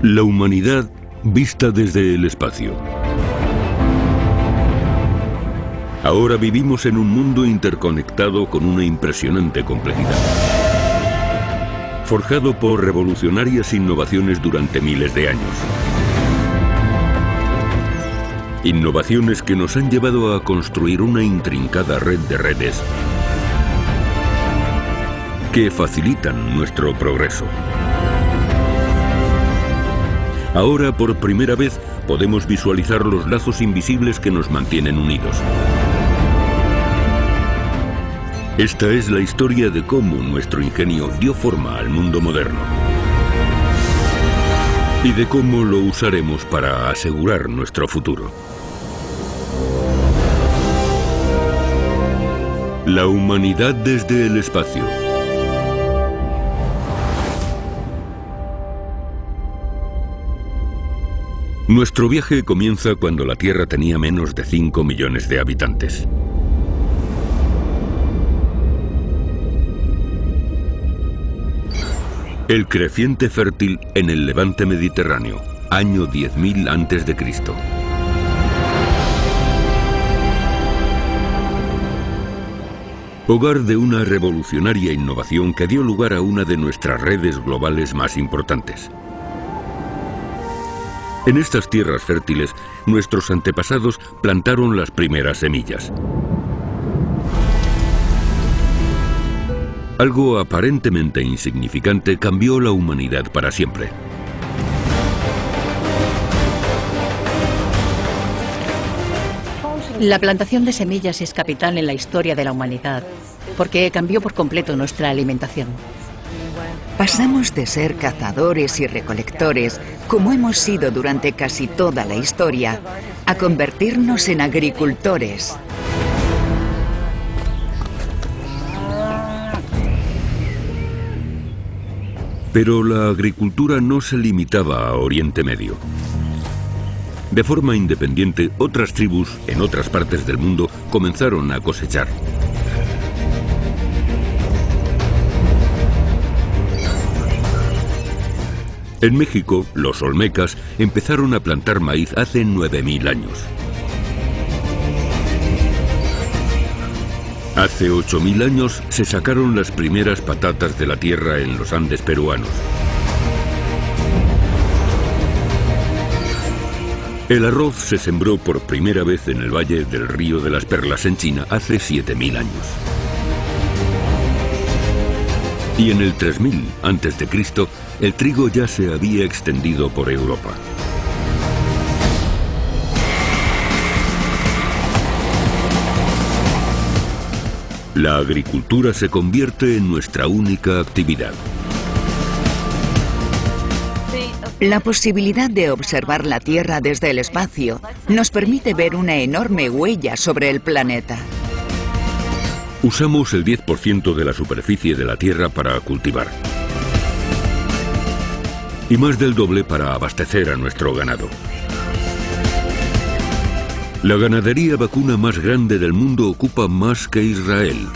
La humanidad vista desde el espacio. Ahora vivimos en un mundo interconectado con una impresionante complejidad. Forjado por revolucionarias innovaciones durante miles de años. Innovaciones que nos han llevado a construir una intrincada red de redes que facilitan nuestro progreso. Ahora, por primera vez, podemos visualizar los lazos invisibles que nos mantienen unidos. Esta es la historia de cómo nuestro ingenio dio forma al mundo moderno. Y de cómo lo usaremos para asegurar nuestro futuro. La humanidad desde el espacio. Nuestro viaje comienza cuando la Tierra tenía menos de 5 millones de habitantes. El creciente fértil en el levante mediterráneo, año 10.000 a.C. Hogar de una revolucionaria innovación que dio lugar a una de nuestras redes globales más importantes. En estas tierras fértiles, nuestros antepasados plantaron las primeras semillas. Algo aparentemente insignificante cambió la humanidad para siempre. La plantación de semillas es capital en la historia de la humanidad, porque cambió por completo nuestra alimentación. Pasamos de ser cazadores y recolectores, como hemos sido durante casi toda la historia, a convertirnos en agricultores. Pero la agricultura no se limitaba a Oriente Medio. De forma independiente, otras tribus en otras partes del mundo comenzaron a cosechar. En México, los olmecas empezaron a plantar maíz hace 9.000 años. Hace 8.000 años se sacaron las primeras patatas de la tierra en los Andes peruanos. El arroz se sembró por primera vez en el Valle del Río de las Perlas en China hace 7.000 años. Y en el 3000 a.C., el trigo ya se había extendido por Europa. La agricultura se convierte en nuestra única actividad. La posibilidad de observar la Tierra desde el espacio nos permite ver una enorme huella sobre el planeta. Usamos el 10% de la superficie de la Tierra para cultivar. Y más del doble para abastecer a nuestro ganado. La ganadería vacuna más grande del mundo ocupa más que Israel.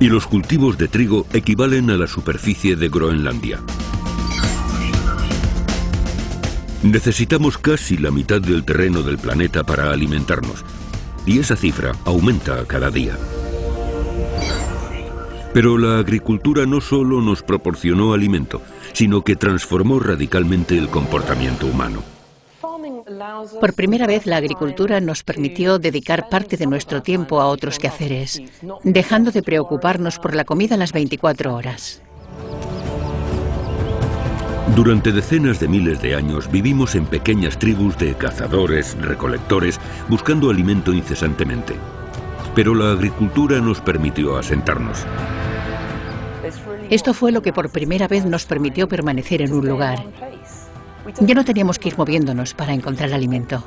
Y los cultivos de trigo equivalen a la superficie de Groenlandia. Necesitamos casi la mitad del terreno del planeta para alimentarnos, y esa cifra aumenta cada día. Pero la agricultura no solo nos proporcionó alimento, sino que transformó radicalmente el comportamiento humano. Por primera vez, la agricultura nos permitió dedicar parte de nuestro tiempo a otros quehaceres, dejando de preocuparnos por la comida las 24 horas. Durante decenas de miles de años vivimos en pequeñas tribus de cazadores, recolectores, buscando alimento incesantemente. Pero la agricultura nos permitió asentarnos. Esto fue lo que por primera vez nos permitió permanecer en un lugar. Ya no teníamos que ir moviéndonos para encontrar alimento.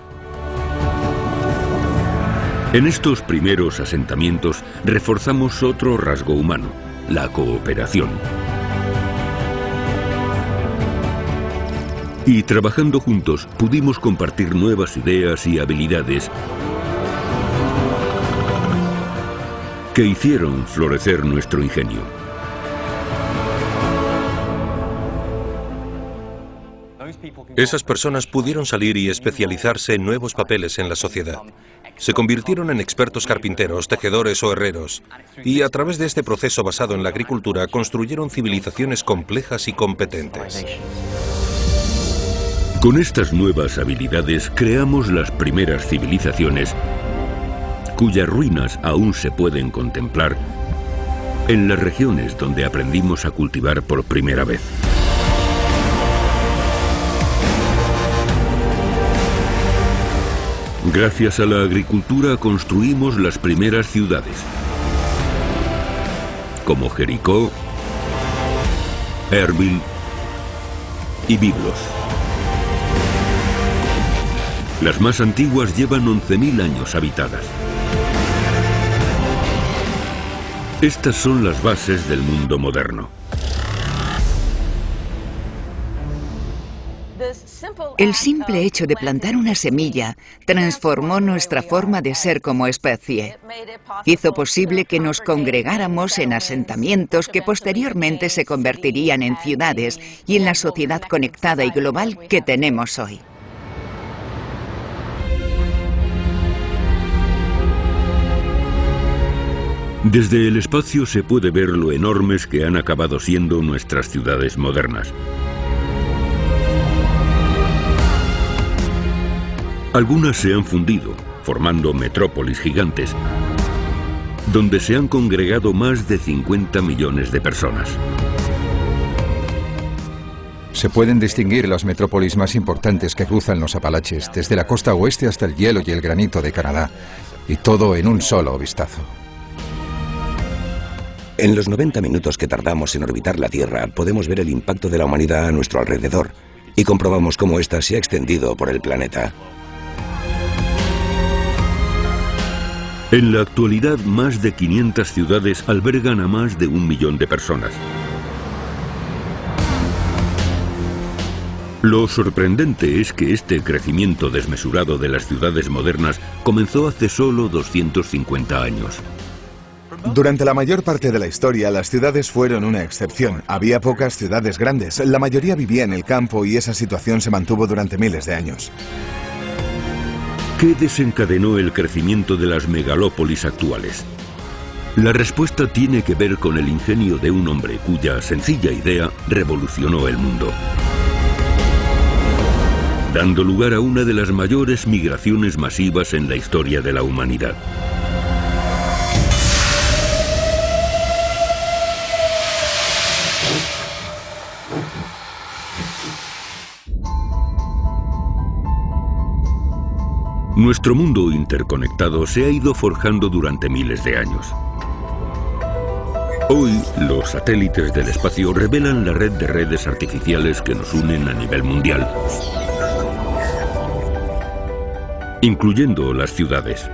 En estos primeros asentamientos reforzamos otro rasgo humano, la cooperación. Y trabajando juntos pudimos compartir nuevas ideas y habilidades que hicieron florecer nuestro ingenio. Esas personas pudieron salir y especializarse en nuevos papeles en la sociedad. Se convirtieron en expertos carpinteros, tejedores o herreros, y a través de este proceso basado en la agricultura construyeron civilizaciones complejas y competentes. Con estas nuevas habilidades creamos las primeras civilizaciones cuyas ruinas aún se pueden contemplar en las regiones donde aprendimos a cultivar por primera vez. Gracias a la agricultura construimos las primeras ciudades, como Jericó, Erbil y Biblos. Las más antiguas llevan 11.000 años habitadas. Estas son las bases del mundo moderno. El simple hecho de plantar una semilla transformó nuestra forma de ser como especie. Hizo posible que nos congregáramos en asentamientos que posteriormente se convertirían en ciudades y en la sociedad conectada y global que tenemos hoy. Desde el espacio se puede ver lo enormes que han acabado siendo nuestras ciudades modernas. Algunas se han fundido, formando metrópolis gigantes, donde se han congregado más de 50 millones de personas. Se pueden distinguir las metrópolis más importantes que cruzan los Apalaches, desde la costa oeste hasta el hielo y el granito de Canadá, y todo en un solo vistazo. En los 90 minutos que tardamos en orbitar la Tierra, podemos ver el impacto de la humanidad a nuestro alrededor y comprobamos cómo ésta se ha extendido por el planeta. En la actualidad, más de 500 ciudades albergan a más de 1 millón de personas. Lo sorprendente es que este crecimiento desmesurado de las ciudades modernas comenzó hace solo 250 años. Durante la mayor parte de la historia, las ciudades fueron una excepción. Había pocas ciudades grandes, la mayoría vivía en el campo y esa situación se mantuvo durante miles de años. ¿Qué desencadenó el crecimiento de las megalópolis actuales? La respuesta tiene que ver con el ingenio de un hombre cuya sencilla idea revolucionó el mundo, dando lugar a una de las mayores migraciones masivas en la historia de la humanidad. Nuestro mundo interconectado se ha ido forjando durante miles de años. Hoy, los satélites del espacio revelan la red de redes artificiales que nos unen a nivel mundial, incluyendo las ciudades.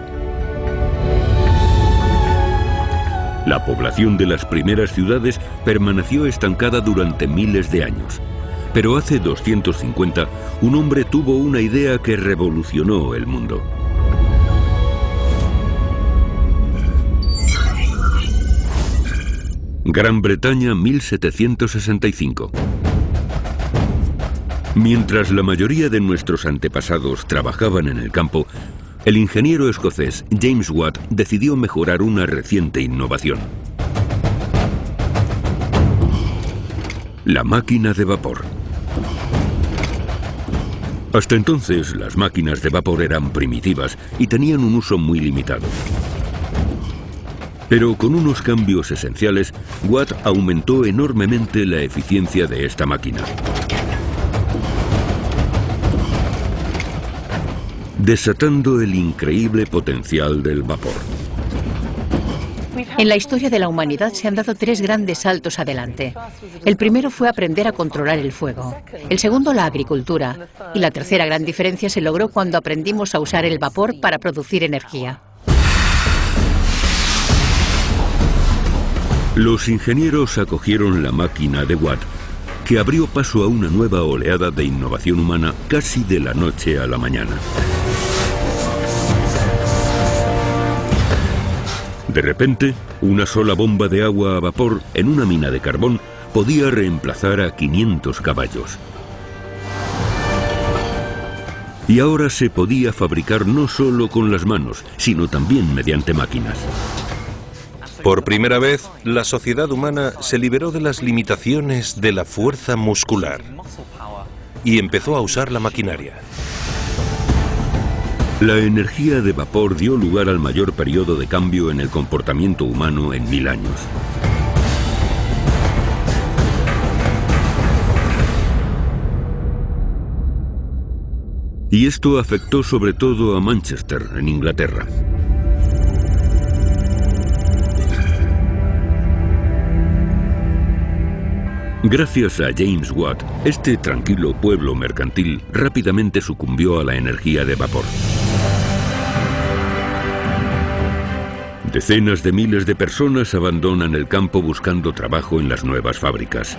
La población de las primeras ciudades permaneció estancada durante miles de años. Pero hace 250, un hombre tuvo una idea que revolucionó el mundo. Gran Bretaña, 1765. Mientras la mayoría de nuestros antepasados trabajaban en el campo, el ingeniero escocés James Watt decidió mejorar una reciente innovación: la máquina de vapor. Hasta entonces, las máquinas de vapor eran primitivas y tenían un uso muy limitado. Pero con unos cambios esenciales, Watt aumentó enormemente la eficiencia de esta máquina, desatando el increíble potencial del vapor. En la historia de la humanidad se han dado 3 grandes saltos adelante. El primero fue aprender a controlar el fuego, el segundo la agricultura, y la tercera gran diferencia se logró cuando aprendimos a usar el vapor para producir energía. Los ingenieros acogieron la máquina de Watt, que abrió paso a una nueva oleada de innovación humana casi de la noche a la mañana. De repente, una sola bomba de agua a vapor en una mina de carbón podía reemplazar a 500 caballos. Y ahora se podía fabricar no solo con las manos, sino también mediante máquinas. Por primera vez, la sociedad humana se liberó de las limitaciones de la fuerza muscular y empezó a usar la maquinaria. La energía de vapor dio lugar al mayor periodo de cambio en el comportamiento humano en 1000 años. Y esto afectó sobre todo a Manchester, en Inglaterra. Gracias a James Watt, este tranquilo pueblo mercantil rápidamente sucumbió a la energía de vapor. Decenas de miles de personas abandonan el campo buscando trabajo en las nuevas fábricas.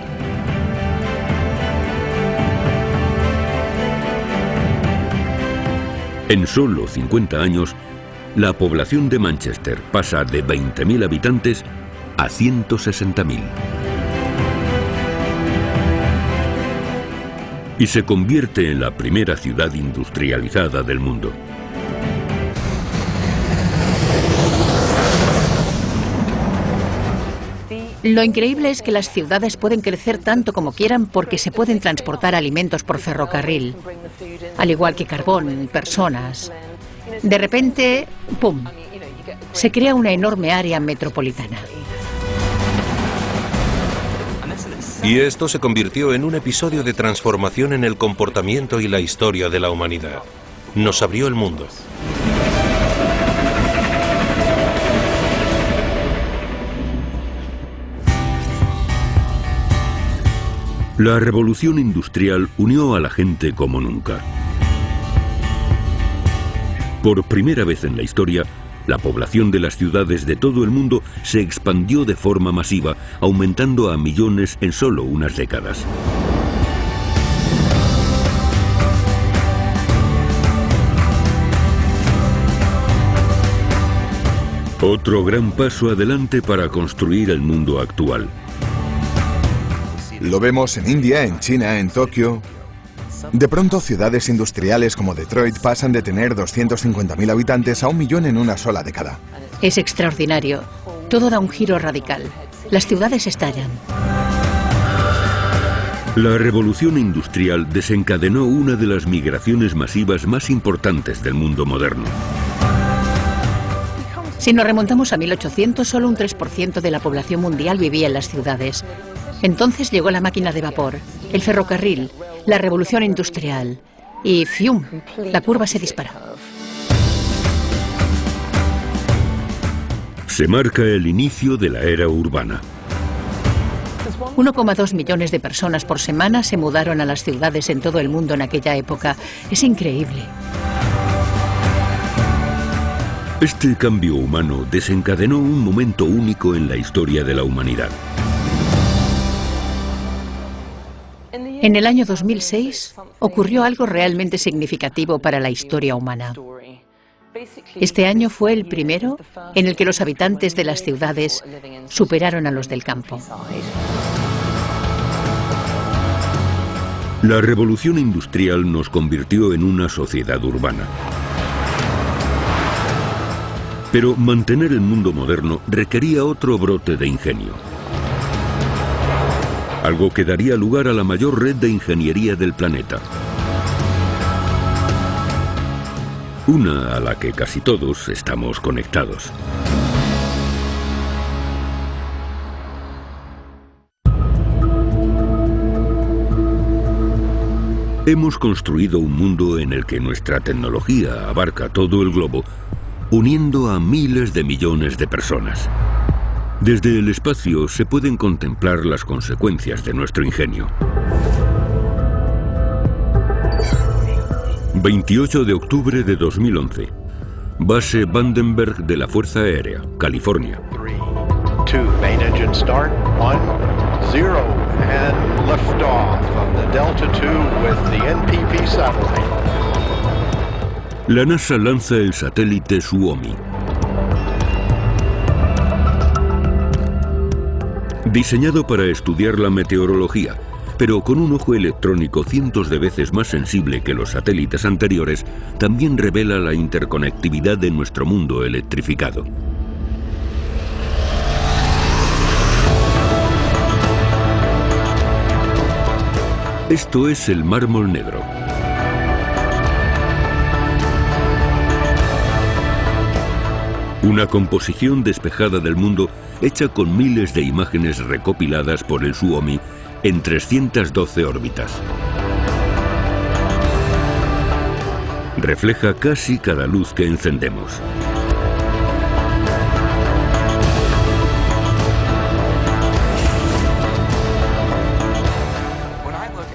En solo 50 años, la población de Manchester pasa de 20.000 habitantes a 160.000. Y se convierte en la primera ciudad industrializada del mundo. Lo increíble es que las ciudades pueden crecer tanto como quieran porque se pueden transportar alimentos por ferrocarril, al igual que carbón, personas. De repente, ¡pum!, se crea una enorme área metropolitana. Y esto se convirtió en un episodio de transformación en el comportamiento y la historia de la humanidad. Nos abrió el mundo. La revolución industrial unió a la gente como nunca. Por primera vez en la historia, la población de las ciudades de todo el mundo se expandió de forma masiva, aumentando a millones en solo unas décadas. Otro gran paso adelante para construir el mundo actual. Lo vemos en India, en China, en Tokio. De pronto, ciudades industriales como Detroit pasan de tener 250.000 habitantes a 1 millón en una sola década. Es extraordinario. Todo da un giro radical. Las ciudades estallan. La revolución industrial desencadenó una de las migraciones masivas más importantes del mundo moderno. Si nos remontamos a 1800, solo un 3% de la población mundial vivía en las ciudades. Entonces llegó la máquina de vapor, el ferrocarril, la revolución industrial y ¡fium!, la curva se disparó. Se marca el inicio de la era urbana. 1,2 millones de personas por semana se mudaron a las ciudades en todo el mundo en aquella época. Es increíble. Este cambio humano desencadenó un momento único en la historia de la humanidad. En el año 2006 ocurrió algo realmente significativo para la historia humana. Este año fue el primero en el que los habitantes de las ciudades superaron a los del campo. La revolución industrial nos convirtió en una sociedad urbana. Pero mantener el mundo moderno requería otro brote de ingenio. Algo que daría lugar a la mayor red de ingeniería del planeta. Una a la que casi todos estamos conectados. Hemos construido un mundo en el que nuestra tecnología abarca todo el globo, uniendo a miles de millones de personas. Desde el espacio se pueden contemplar las consecuencias de nuestro ingenio. 28 de octubre de 2011. Base Vandenberg de la Fuerza Aérea, California. 3, 2, main engine start, 1, 0, and liftoff of the Delta II with the NPP satellite. La NASA lanza el satélite Suomi. Diseñado para estudiar la meteorología, pero con un ojo electrónico cientos de veces más sensible que los satélites anteriores, también revela la interconectividad de nuestro mundo electrificado. Esto es el mármol negro. Una composición despejada del mundo hecha con miles de imágenes recopiladas por el Suomi en 312 órbitas. Refleja casi cada luz que encendemos.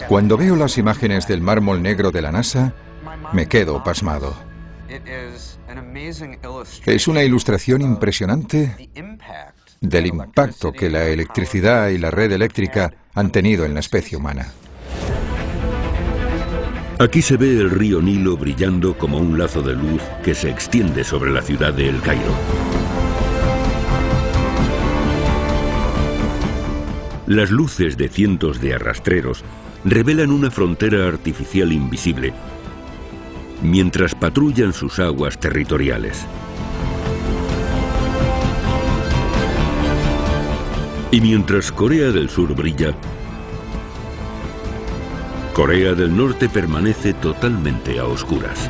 Cuando veo las imágenes del mármol negro de la NASA, me quedo pasmado. Es una ilustración impresionante del impacto que la electricidad y la red eléctrica han tenido en la especie humana. Aquí se ve el río Nilo brillando como un lazo de luz que se extiende sobre la ciudad de El Cairo. Las luces de cientos de arrastreros revelan una frontera artificial invisible, mientras patrullan sus aguas territoriales. Y mientras Corea del Sur brilla, Corea del Norte permanece totalmente a oscuras.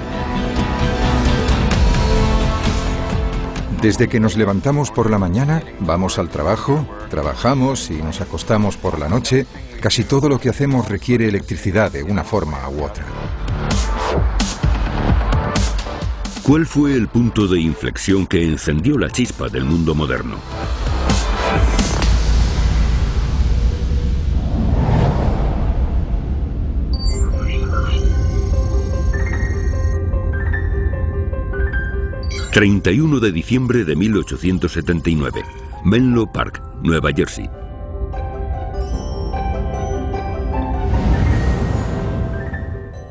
Desde que nos levantamos por la mañana, vamos al trabajo, trabajamos y nos acostamos por la noche, casi todo lo que hacemos requiere electricidad de una forma u otra. ¿Cuál fue el punto de inflexión que encendió la chispa del mundo moderno? ...31 de diciembre de 1879... Menlo Park, Nueva Jersey.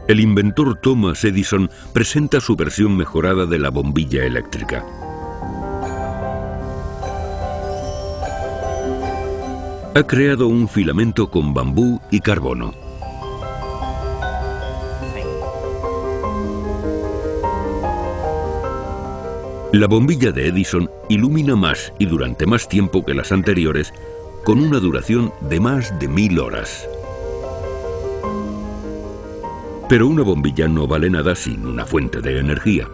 El inventor Thomas Edison presenta su versión mejorada de la bombilla eléctrica. Ha creado un filamento con bambú y carbono. La bombilla de Edison ilumina más y durante más tiempo que las anteriores, con una duración de más de 1000 horas. Pero una bombilla no vale nada sin una fuente de energía.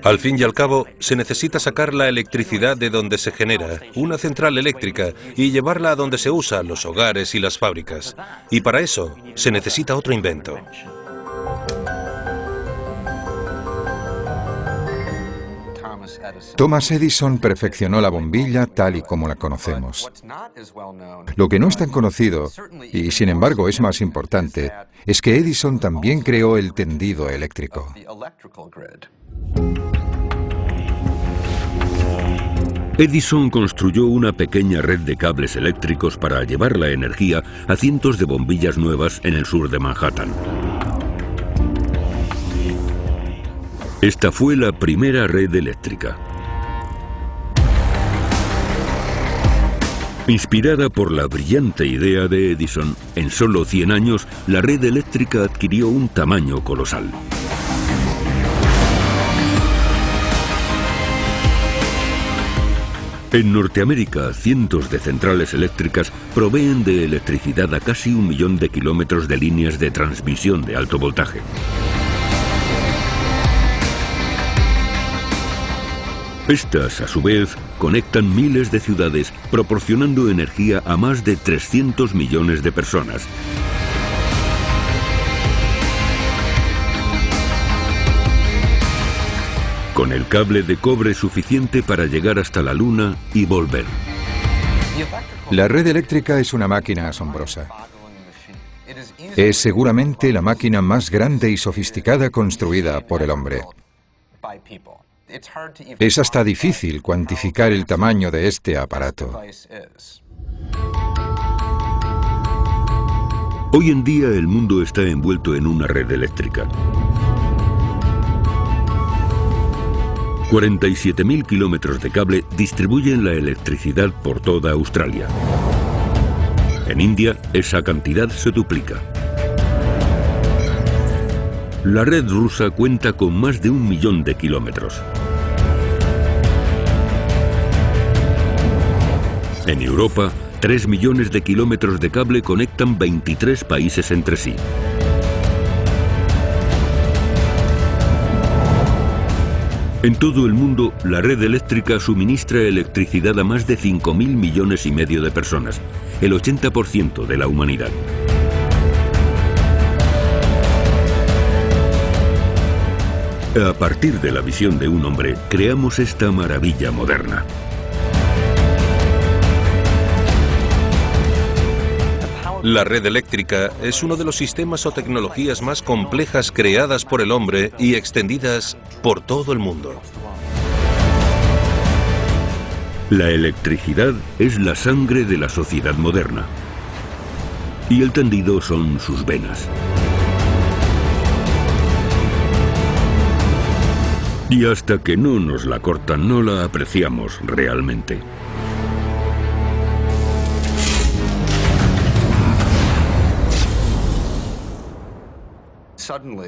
Al fin y al cabo, se necesita sacar la electricidad de donde se genera, una central eléctrica, y llevarla a donde se usa, los hogares y las fábricas. Y para eso, se necesita otro invento. Thomas Edison perfeccionó la bombilla tal y como la conocemos. Lo que no es tan conocido, y sin embargo es más importante, es que Edison también creó el tendido eléctrico. Edison construyó una pequeña red de cables eléctricos para llevar la energía a cientos de bombillas nuevas en el sur de Manhattan. Esta fue la primera red eléctrica. Inspirada por la brillante idea de Edison, en solo 100 años la red eléctrica adquirió un tamaño colosal. En Norteamérica, cientos de centrales eléctricas proveen de electricidad a casi 1 millón de kilómetros de líneas de transmisión de alto voltaje. Estas, a su vez, conectan miles de ciudades, proporcionando energía a más de 300 millones de personas. Con el cable de cobre suficiente para llegar hasta la Luna y volver. La red eléctrica es una máquina asombrosa. Es seguramente la máquina más grande y sofisticada construida por el hombre. Es hasta difícil cuantificar el tamaño de este aparato. Hoy en día el mundo está envuelto en una red eléctrica. 47.000 kilómetros de cable distribuyen la electricidad por toda Australia. En India, esa cantidad se duplica. La red rusa cuenta con más de 1 millón de kilómetros. En Europa, 3 millones de kilómetros de cable conectan 23 países entre sí. En todo el mundo, la red eléctrica suministra electricidad a más de 5.000 millones y medio de personas, el 80% de la humanidad. A partir de la visión de un hombre, creamos esta maravilla moderna. La red eléctrica es uno de los sistemas o tecnologías más complejas creadas por el hombre y extendidas por todo el mundo. La electricidad es la sangre de la sociedad moderna. Y el tendido son sus venas. Y hasta que no nos la cortan, no la apreciamos realmente.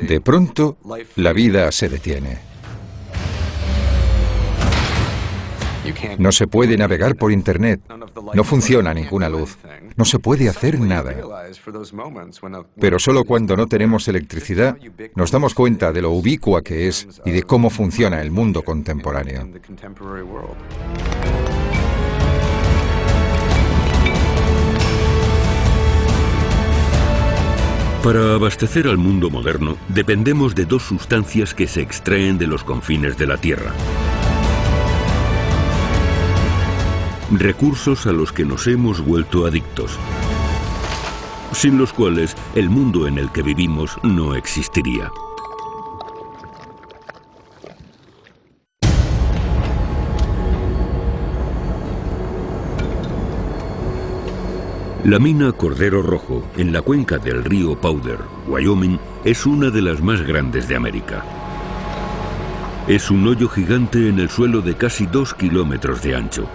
De pronto, la vida se detiene. No se puede navegar por Internet, no funciona ninguna luz, no se puede hacer nada. Pero solo cuando no tenemos electricidad nos damos cuenta de lo ubicua que es y de cómo funciona el mundo contemporáneo. Para abastecer al mundo moderno, dependemos de dos sustancias que se extraen de los confines de la Tierra. Recursos a los que nos hemos vuelto adictos, sin los cuales el mundo en el que vivimos no existiría. La mina Cordero Rojo, en la cuenca del río Powder, Wyoming, es una de las más grandes de América. Es un hoyo gigante en el suelo de casi 2 kilómetros de ancho.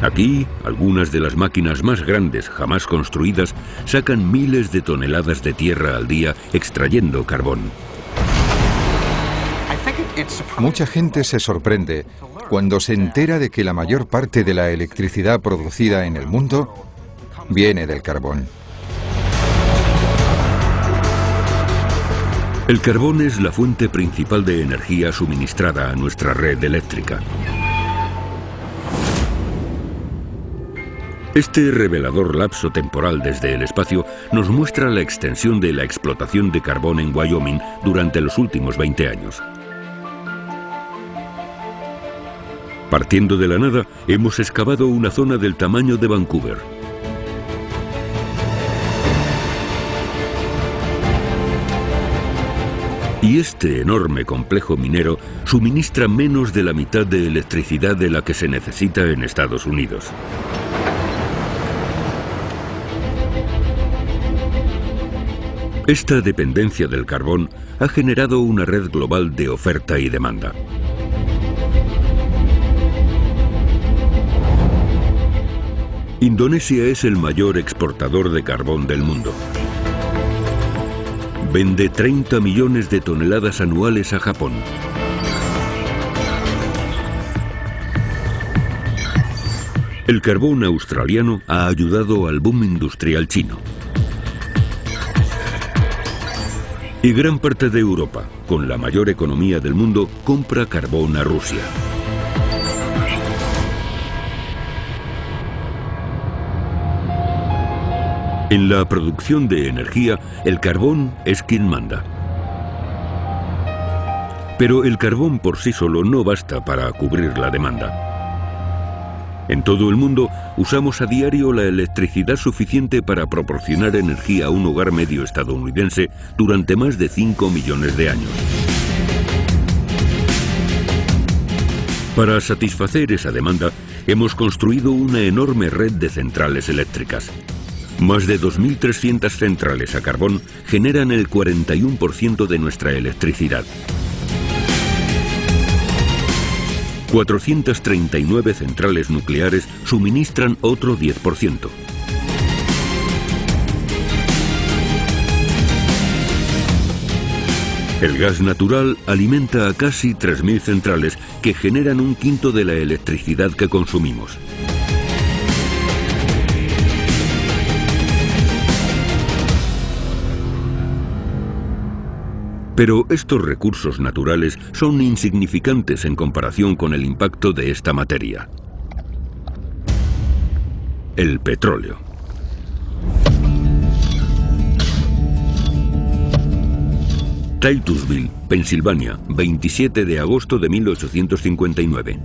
Aquí, algunas de las máquinas más grandes jamás construidas sacan miles de toneladas de tierra al día extrayendo carbón. Mucha gente se sorprende cuando se entera de que la mayor parte de la electricidad producida en el mundo viene del carbón. El carbón es la fuente principal de energía suministrada a nuestra red eléctrica. Este revelador lapso temporal desde el espacio nos muestra la extensión de la explotación de carbón en Wyoming durante los últimos 20 años. Partiendo de la nada, hemos excavado una zona del tamaño de Vancouver. Y este enorme complejo minero suministra menos de la mitad de electricidad de la que se necesita en Estados Unidos. Esta dependencia del carbón ha generado una red global de oferta y demanda. Indonesia es el mayor exportador de carbón del mundo. Vende 30 millones de toneladas anuales a Japón. El carbón australiano ha ayudado al boom industrial chino. Y gran parte de Europa, con la mayor economía del mundo, compra carbón a Rusia. En la producción de energía, el carbón es quien manda. Pero el carbón por sí solo no basta para cubrir la demanda. En todo el mundo usamos a diario la electricidad suficiente para proporcionar energía a un hogar medio estadounidense durante más de 5 millones de años. Para satisfacer esa demanda, hemos construido una enorme red de centrales eléctricas. Más de 2.300 centrales a carbón generan el 41% de nuestra electricidad. 439 centrales nucleares suministran otro 10%. El gas natural alimenta a casi 3.000 centrales que generan un quinto de la electricidad que consumimos. Pero estos recursos naturales son insignificantes en comparación con el impacto de esta materia. El petróleo. Titusville, Pensilvania, 27 de agosto de 1859.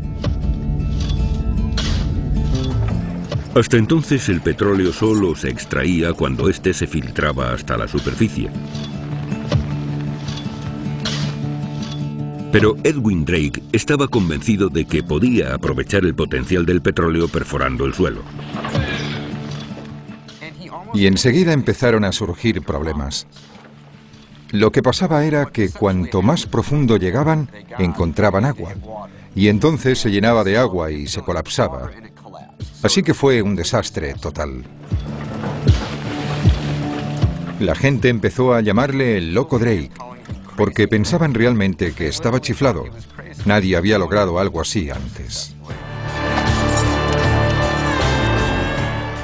Hasta entonces el petróleo solo se extraía cuando éste se filtraba hasta la superficie. Pero Edwin Drake estaba convencido de que podía aprovechar el potencial del petróleo perforando el suelo. Y enseguida empezaron a surgir problemas. Lo que pasaba era que cuanto más profundo llegaban, encontraban agua. Y entonces se llenaba de agua y se colapsaba. Así que fue un desastre total. La gente empezó a llamarle el loco Drake, porque pensaban realmente que estaba chiflado. Nadie había logrado algo así antes.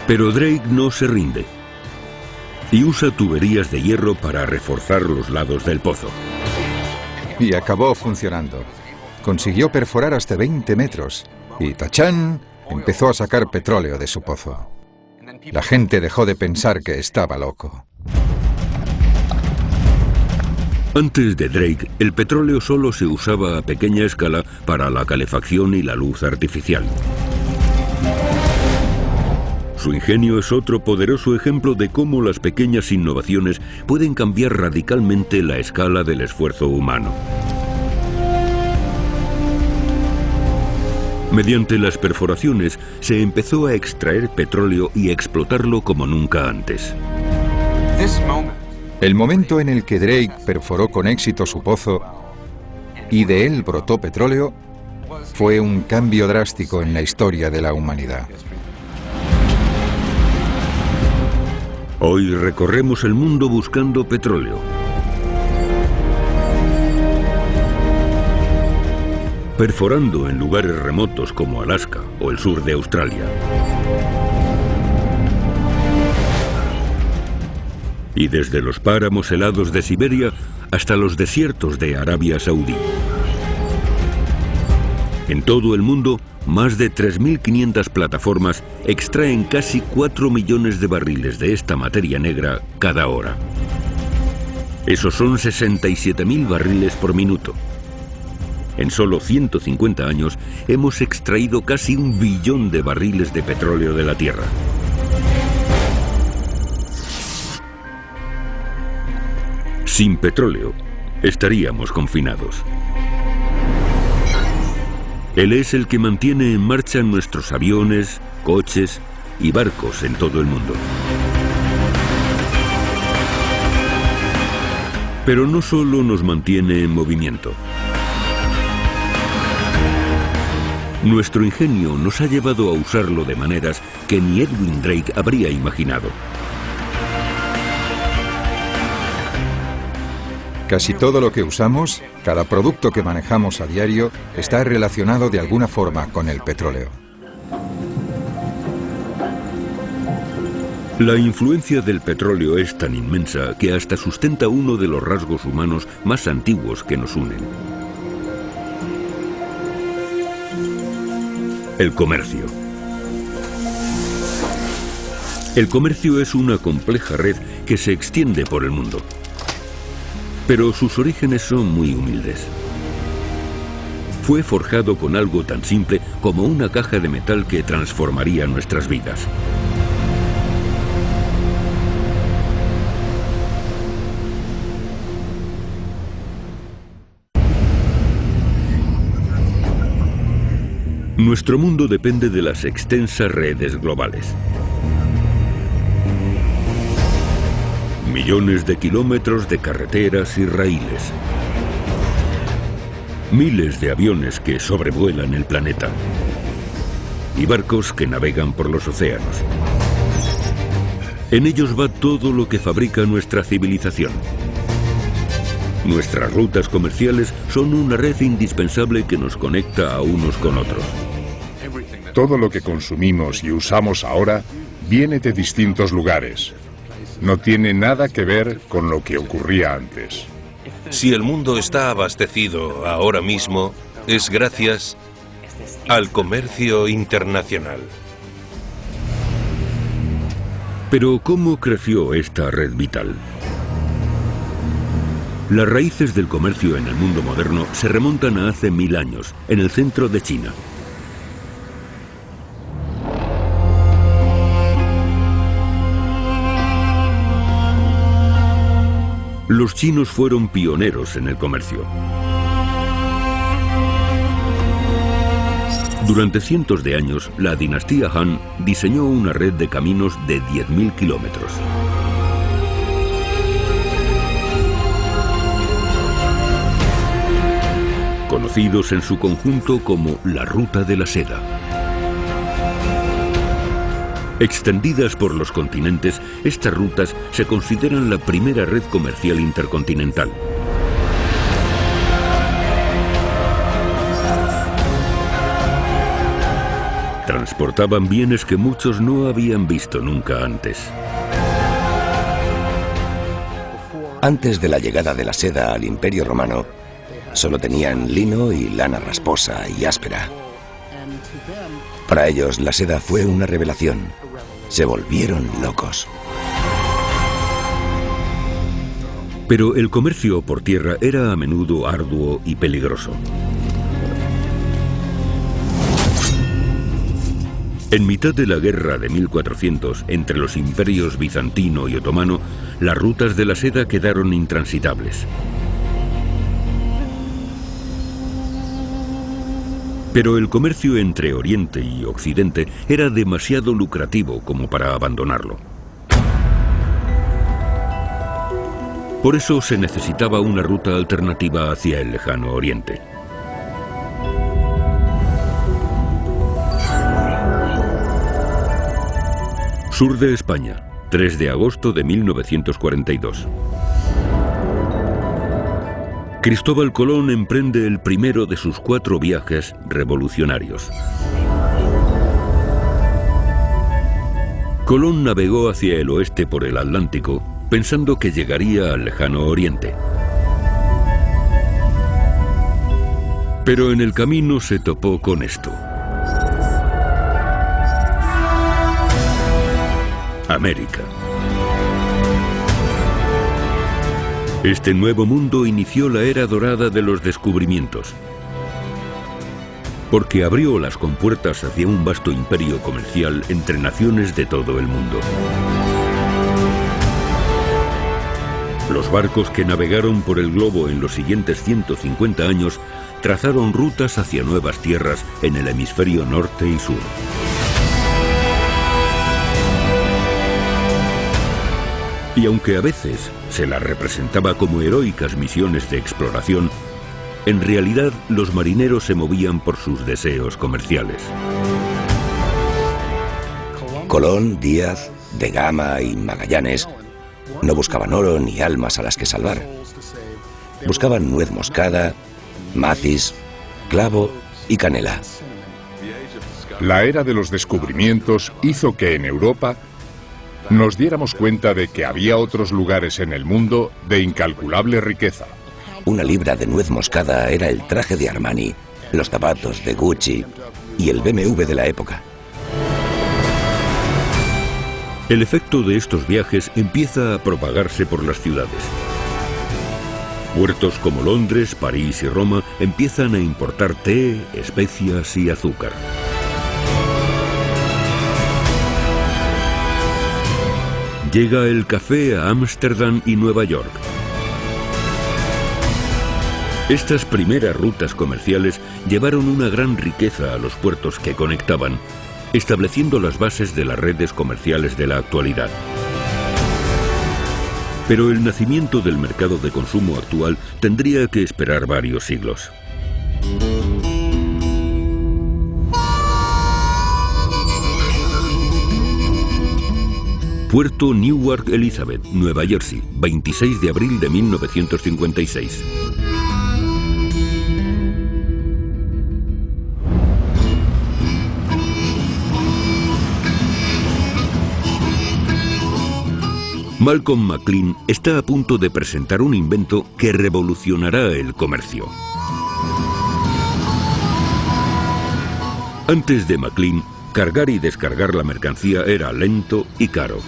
Pero Drake no se rinde y usa tuberías de hierro para reforzar los lados del pozo. Y acabó funcionando. Consiguió perforar hasta 20 metros y ¡tachán!, empezó a sacar petróleo de su pozo. La gente dejó de pensar que estaba loco. Antes de Drake, el petróleo solo se usaba a pequeña escala para la calefacción y la luz artificial. Su ingenio es otro poderoso ejemplo de cómo las pequeñas innovaciones pueden cambiar radicalmente la escala del esfuerzo humano. Mediante las perforaciones se empezó a extraer petróleo y explotarlo como nunca antes. El momento en el que Drake perforó con éxito su pozo y de él brotó petróleo fue un cambio drástico en la historia de la humanidad. Hoy recorremos el mundo buscando petróleo. Perforando en lugares remotos como Alaska o el sur de Australia. Y desde los páramos helados de Siberia hasta los desiertos de Arabia Saudí. En todo el mundo, más de 3.500 plataformas extraen casi 4 millones de barriles de esta materia negra cada hora. Esos son 67.000 barriles por minuto. En solo 150 años hemos extraído casi 1 billón de barriles de petróleo de la Tierra. Sin petróleo, estaríamos confinados. Él es el que mantiene en marcha nuestros aviones, coches y barcos en todo el mundo. Pero no solo nos mantiene en movimiento. Nuestro ingenio nos ha llevado a usarlo de maneras que ni Edwin Drake habría imaginado. Casi todo lo que usamos, cada producto que manejamos a diario, está relacionado de alguna forma con el petróleo. La influencia del petróleo es tan inmensa que hasta sustenta uno de los rasgos humanos más antiguos que nos unen. El comercio. El comercio es una compleja red que se extiende por el mundo. Pero sus orígenes son muy humildes. Fue forjado con algo tan simple como una caja de metal que transformaría nuestras vidas. Nuestro mundo depende de las extensas redes globales. Millones de kilómetros de carreteras y raíles. Miles de aviones que sobrevuelan el planeta y barcos que navegan por los océanos. En ellos va todo lo que fabrica nuestra civilización. Nuestras rutas comerciales son una red indispensable que nos conecta a unos con otros. Todo lo que consumimos y usamos ahora viene de distintos lugares. No tiene nada que ver con lo que ocurría antes. Si el mundo está abastecido ahora mismo, es gracias al comercio internacional. Pero ¿cómo creció esta red vital? Las raíces del comercio en el mundo moderno se remontan a hace 1000 años, en el centro de China. Los chinos fueron pioneros en el comercio. Durante cientos de años, la dinastía Han diseñó una red de caminos de 10.000 kilómetros. Conocidos en su conjunto como la Ruta de la Seda. Extendidas por los continentes, estas rutas se consideran la primera red comercial intercontinental. Transportaban bienes que muchos no habían visto nunca antes. Antes de la llegada de la seda al Imperio Romano, solo tenían lino y lana rasposa y áspera. Para ellos, la seda fue una revelación. Se volvieron locos. Pero el comercio por tierra era a menudo arduo y peligroso. En mitad de la guerra de 1400 entre los imperios bizantino y otomano, las rutas de la seda quedaron intransitables. Pero el comercio entre Oriente y Occidente era demasiado lucrativo como para abandonarlo. Por eso se necesitaba una ruta alternativa hacia el lejano Oriente. Sur de España, 3 de agosto de 1942. Cristóbal Colón emprende el primero de sus 4 viajes revolucionarios. Colón navegó hacia el oeste por el Atlántico, pensando que llegaría al lejano Oriente. Pero en el camino se topó con esto. América. Este nuevo mundo inició la era dorada de los descubrimientos, porque abrió las compuertas hacia un vasto imperio comercial entre naciones de todo el mundo. Los barcos que navegaron por el globo en los siguientes 150 años trazaron rutas hacia nuevas tierras en el hemisferio norte y sur. Y aunque a veces se las representaba como heroicas misiones de exploración, en realidad los marineros se movían por sus deseos comerciales. Colón, Díaz, de Gama y Magallanes no buscaban oro ni almas a las que salvar. Buscaban nuez moscada, macis, clavo y canela. La era de los descubrimientos hizo que en Europa nos diéramos cuenta de que había otros lugares en el mundo de incalculable riqueza. Una libra de nuez moscada era el traje de Armani, los zapatos de Gucci y el BMW de la época. El efecto de estos viajes empieza a propagarse por las ciudades. Puertos como Londres, París y Roma empiezan a importar té, especias y azúcar. Llega el café a Ámsterdam y Nueva York. Estas primeras rutas comerciales llevaron una gran riqueza a los puertos que conectaban, estableciendo las bases de las redes comerciales de la actualidad. Pero el nacimiento del mercado de consumo actual tendría que esperar varios siglos. Puerto Newark Elizabeth, Nueva Jersey, 26 de abril de 1956. Malcolm McLean está a punto de presentar un invento que revolucionará el comercio. Antes de McLean, cargar y descargar la mercancía era lento y caro.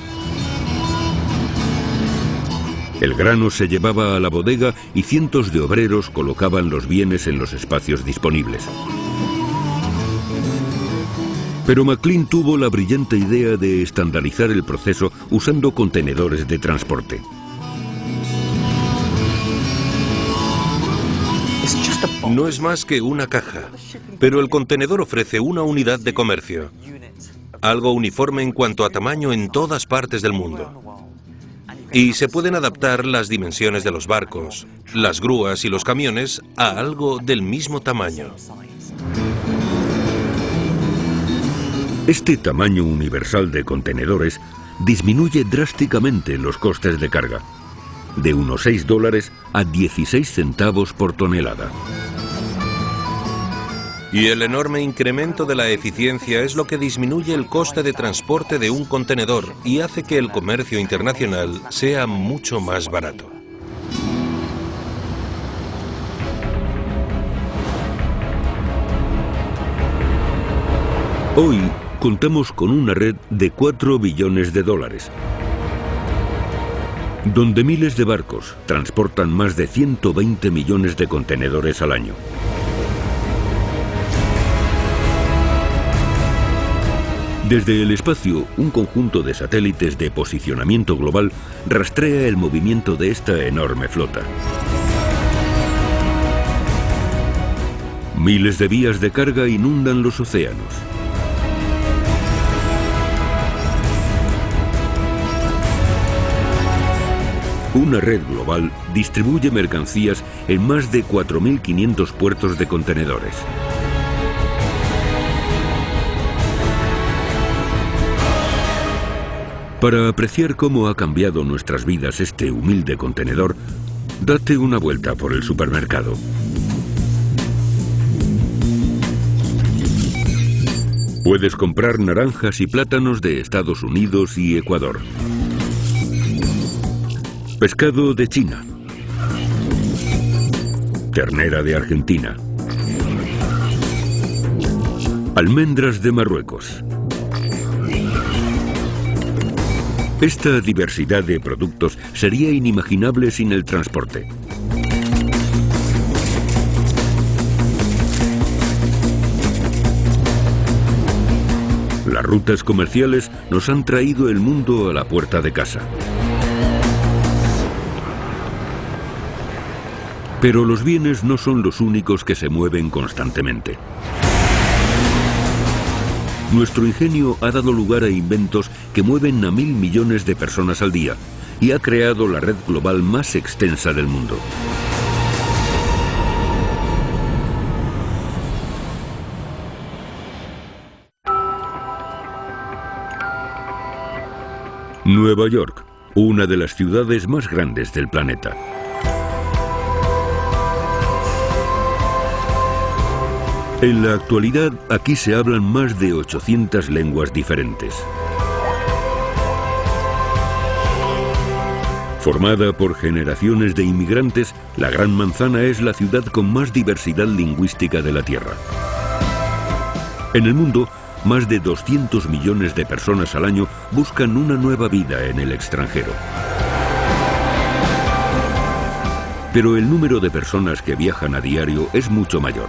El grano se llevaba a la bodega y cientos de obreros colocaban los bienes en los espacios disponibles. Pero McLean tuvo la brillante idea de estandarizar el proceso usando contenedores de transporte. No es más que una caja, pero el contenedor ofrece una unidad de comercio. Algo uniforme en cuanto a tamaño en todas partes del mundo. Y se pueden adaptar las dimensiones de los barcos, las grúas y los camiones a algo del mismo tamaño. Este tamaño universal de contenedores disminuye drásticamente los costes de carga, de unos $6 a 16 centavos por tonelada. Y el enorme incremento de la eficiencia es lo que disminuye el coste de transporte de un contenedor y hace que el comercio internacional sea mucho más barato. Hoy contamos con una red de $4 billones, donde miles de barcos transportan más de 120 millones de contenedores al año. Desde el espacio, un conjunto de satélites de posicionamiento global rastrea el movimiento de esta enorme flota. Miles de vías de carga inundan los océanos. Una red global distribuye mercancías en más de 4.500 puertos de contenedores. Para apreciar cómo ha cambiado nuestras vidas este humilde contenedor, date una vuelta por el supermercado. Puedes comprar naranjas y plátanos de Estados Unidos y Ecuador. Pescado de China. Ternera de Argentina. Almendras de Marruecos. Esta diversidad de productos sería inimaginable sin el transporte. Las rutas comerciales nos han traído el mundo a la puerta de casa. Pero los bienes no son los únicos que se mueven constantemente. Nuestro ingenio ha dado lugar a inventos que mueven a 1.000 millones de personas al día y ha creado la red global más extensa del mundo. Nueva York, una de las ciudades más grandes del planeta. En la actualidad, aquí se hablan más de 800 lenguas diferentes. Formada por generaciones de inmigrantes, la Gran Manzana es la ciudad con más diversidad lingüística de la Tierra. En el mundo, más de 200 millones de personas al año buscan una nueva vida en el extranjero. Pero el número de personas que viajan a diario es mucho mayor.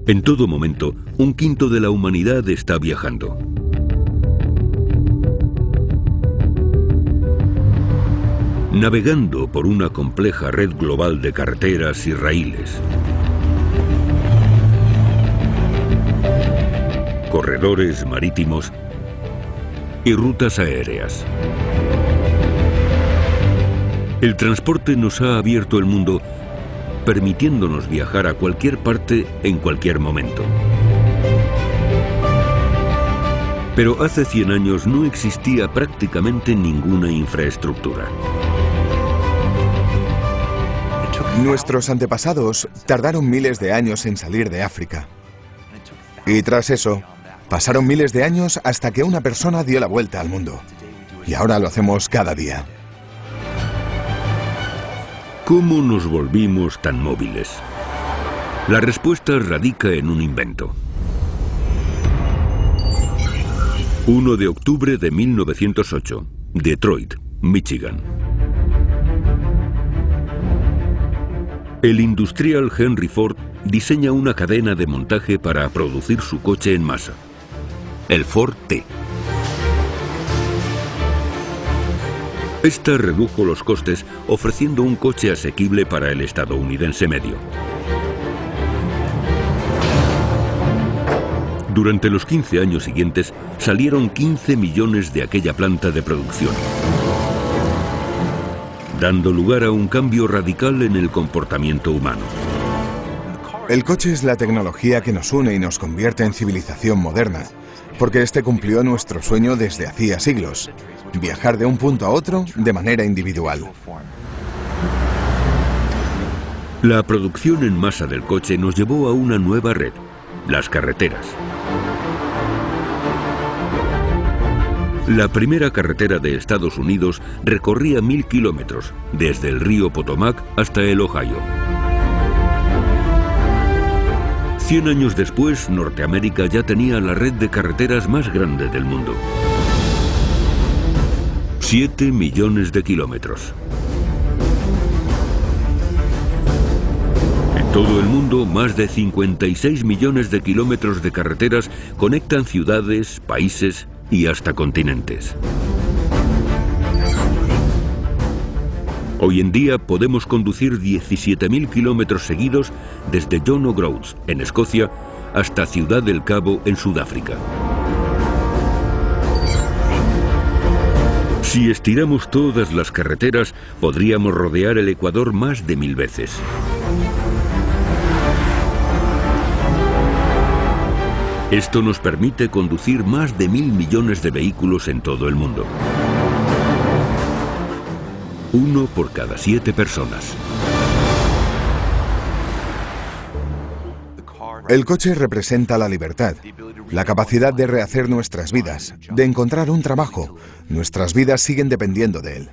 En todo momento, 1/5 de la humanidad está viajando. Navegando por una compleja red global de carreteras y raíles. Corredores marítimos y rutas aéreas. El transporte nos ha abierto el mundo, permitiéndonos viajar a cualquier parte en cualquier momento. Pero hace 100 años no existía prácticamente ninguna infraestructura. Nuestros antepasados tardaron miles de años en salir de África. Y tras eso, pasaron miles de años hasta que una persona dio la vuelta al mundo. Y ahora lo hacemos cada día. ¿Cómo nos volvimos tan móviles? La respuesta radica en un invento. 1 de octubre de 1908, Detroit, Michigan. El industrial Henry Ford diseña una cadena de montaje para producir su coche en masa, el Ford T. Esta redujo los costes ofreciendo un coche asequible para el estadounidense medio. Durante los 15 años siguientes salieron 15 millones de aquella planta de producción, dando lugar a un cambio radical en el comportamiento humano. El coche es la tecnología que nos une y nos convierte en civilización moderna, porque este cumplió nuestro sueño desde hacía siglos: viajar de un punto a otro de manera individual. La producción en masa del coche nos llevó a una nueva red, las carreteras. La primera carretera de Estados Unidos recorría 1000 kilómetros, desde el río Potomac hasta el Ohio. 100 años después, Norteamérica ya tenía la red de carreteras más grande del mundo. 7 millones de kilómetros. En todo el mundo, más de 56 millones de kilómetros de carreteras conectan ciudades, países y hasta continentes. Hoy en día podemos conducir 17.000 kilómetros seguidos desde John O'Groats, en Escocia, hasta Ciudad del Cabo, en Sudáfrica. Si estiramos todas las carreteras, podríamos rodear el Ecuador más de 1000 veces. Esto nos permite conducir más de 1000 millones de vehículos en todo el mundo. 1 por cada 7 personas. El coche representa la libertad, la capacidad de rehacer nuestras vidas, de encontrar un trabajo. Nuestras vidas siguen dependiendo de él.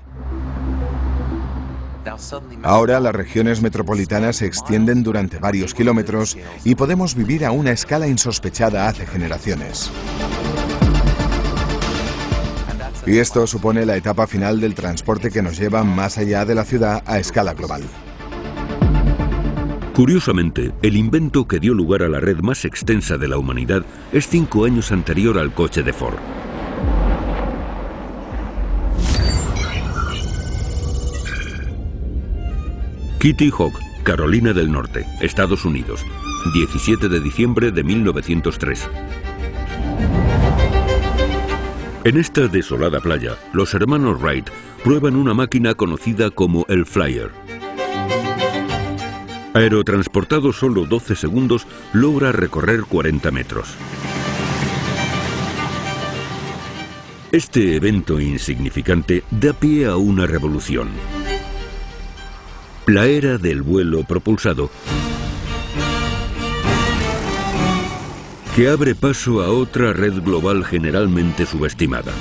Ahora las regiones metropolitanas se extienden durante varios kilómetros y podemos vivir a una escala insospechada hace generaciones. Y esto supone la etapa final del transporte que nos lleva más allá de la ciudad a escala global. Curiosamente, el invento que dio lugar a la red más extensa de la humanidad es 5 años anterior al coche de Ford. Kitty Hawk, Carolina del Norte, Estados Unidos, 17 de diciembre de 1903. En esta desolada playa, los hermanos Wright prueban una máquina conocida como el Flyer. Aerotransportado solo 12 segundos, logra recorrer 40 metros. Este evento insignificante da pie a una revolución. La era del vuelo propulsado, que abre paso a otra red global generalmente subestimada.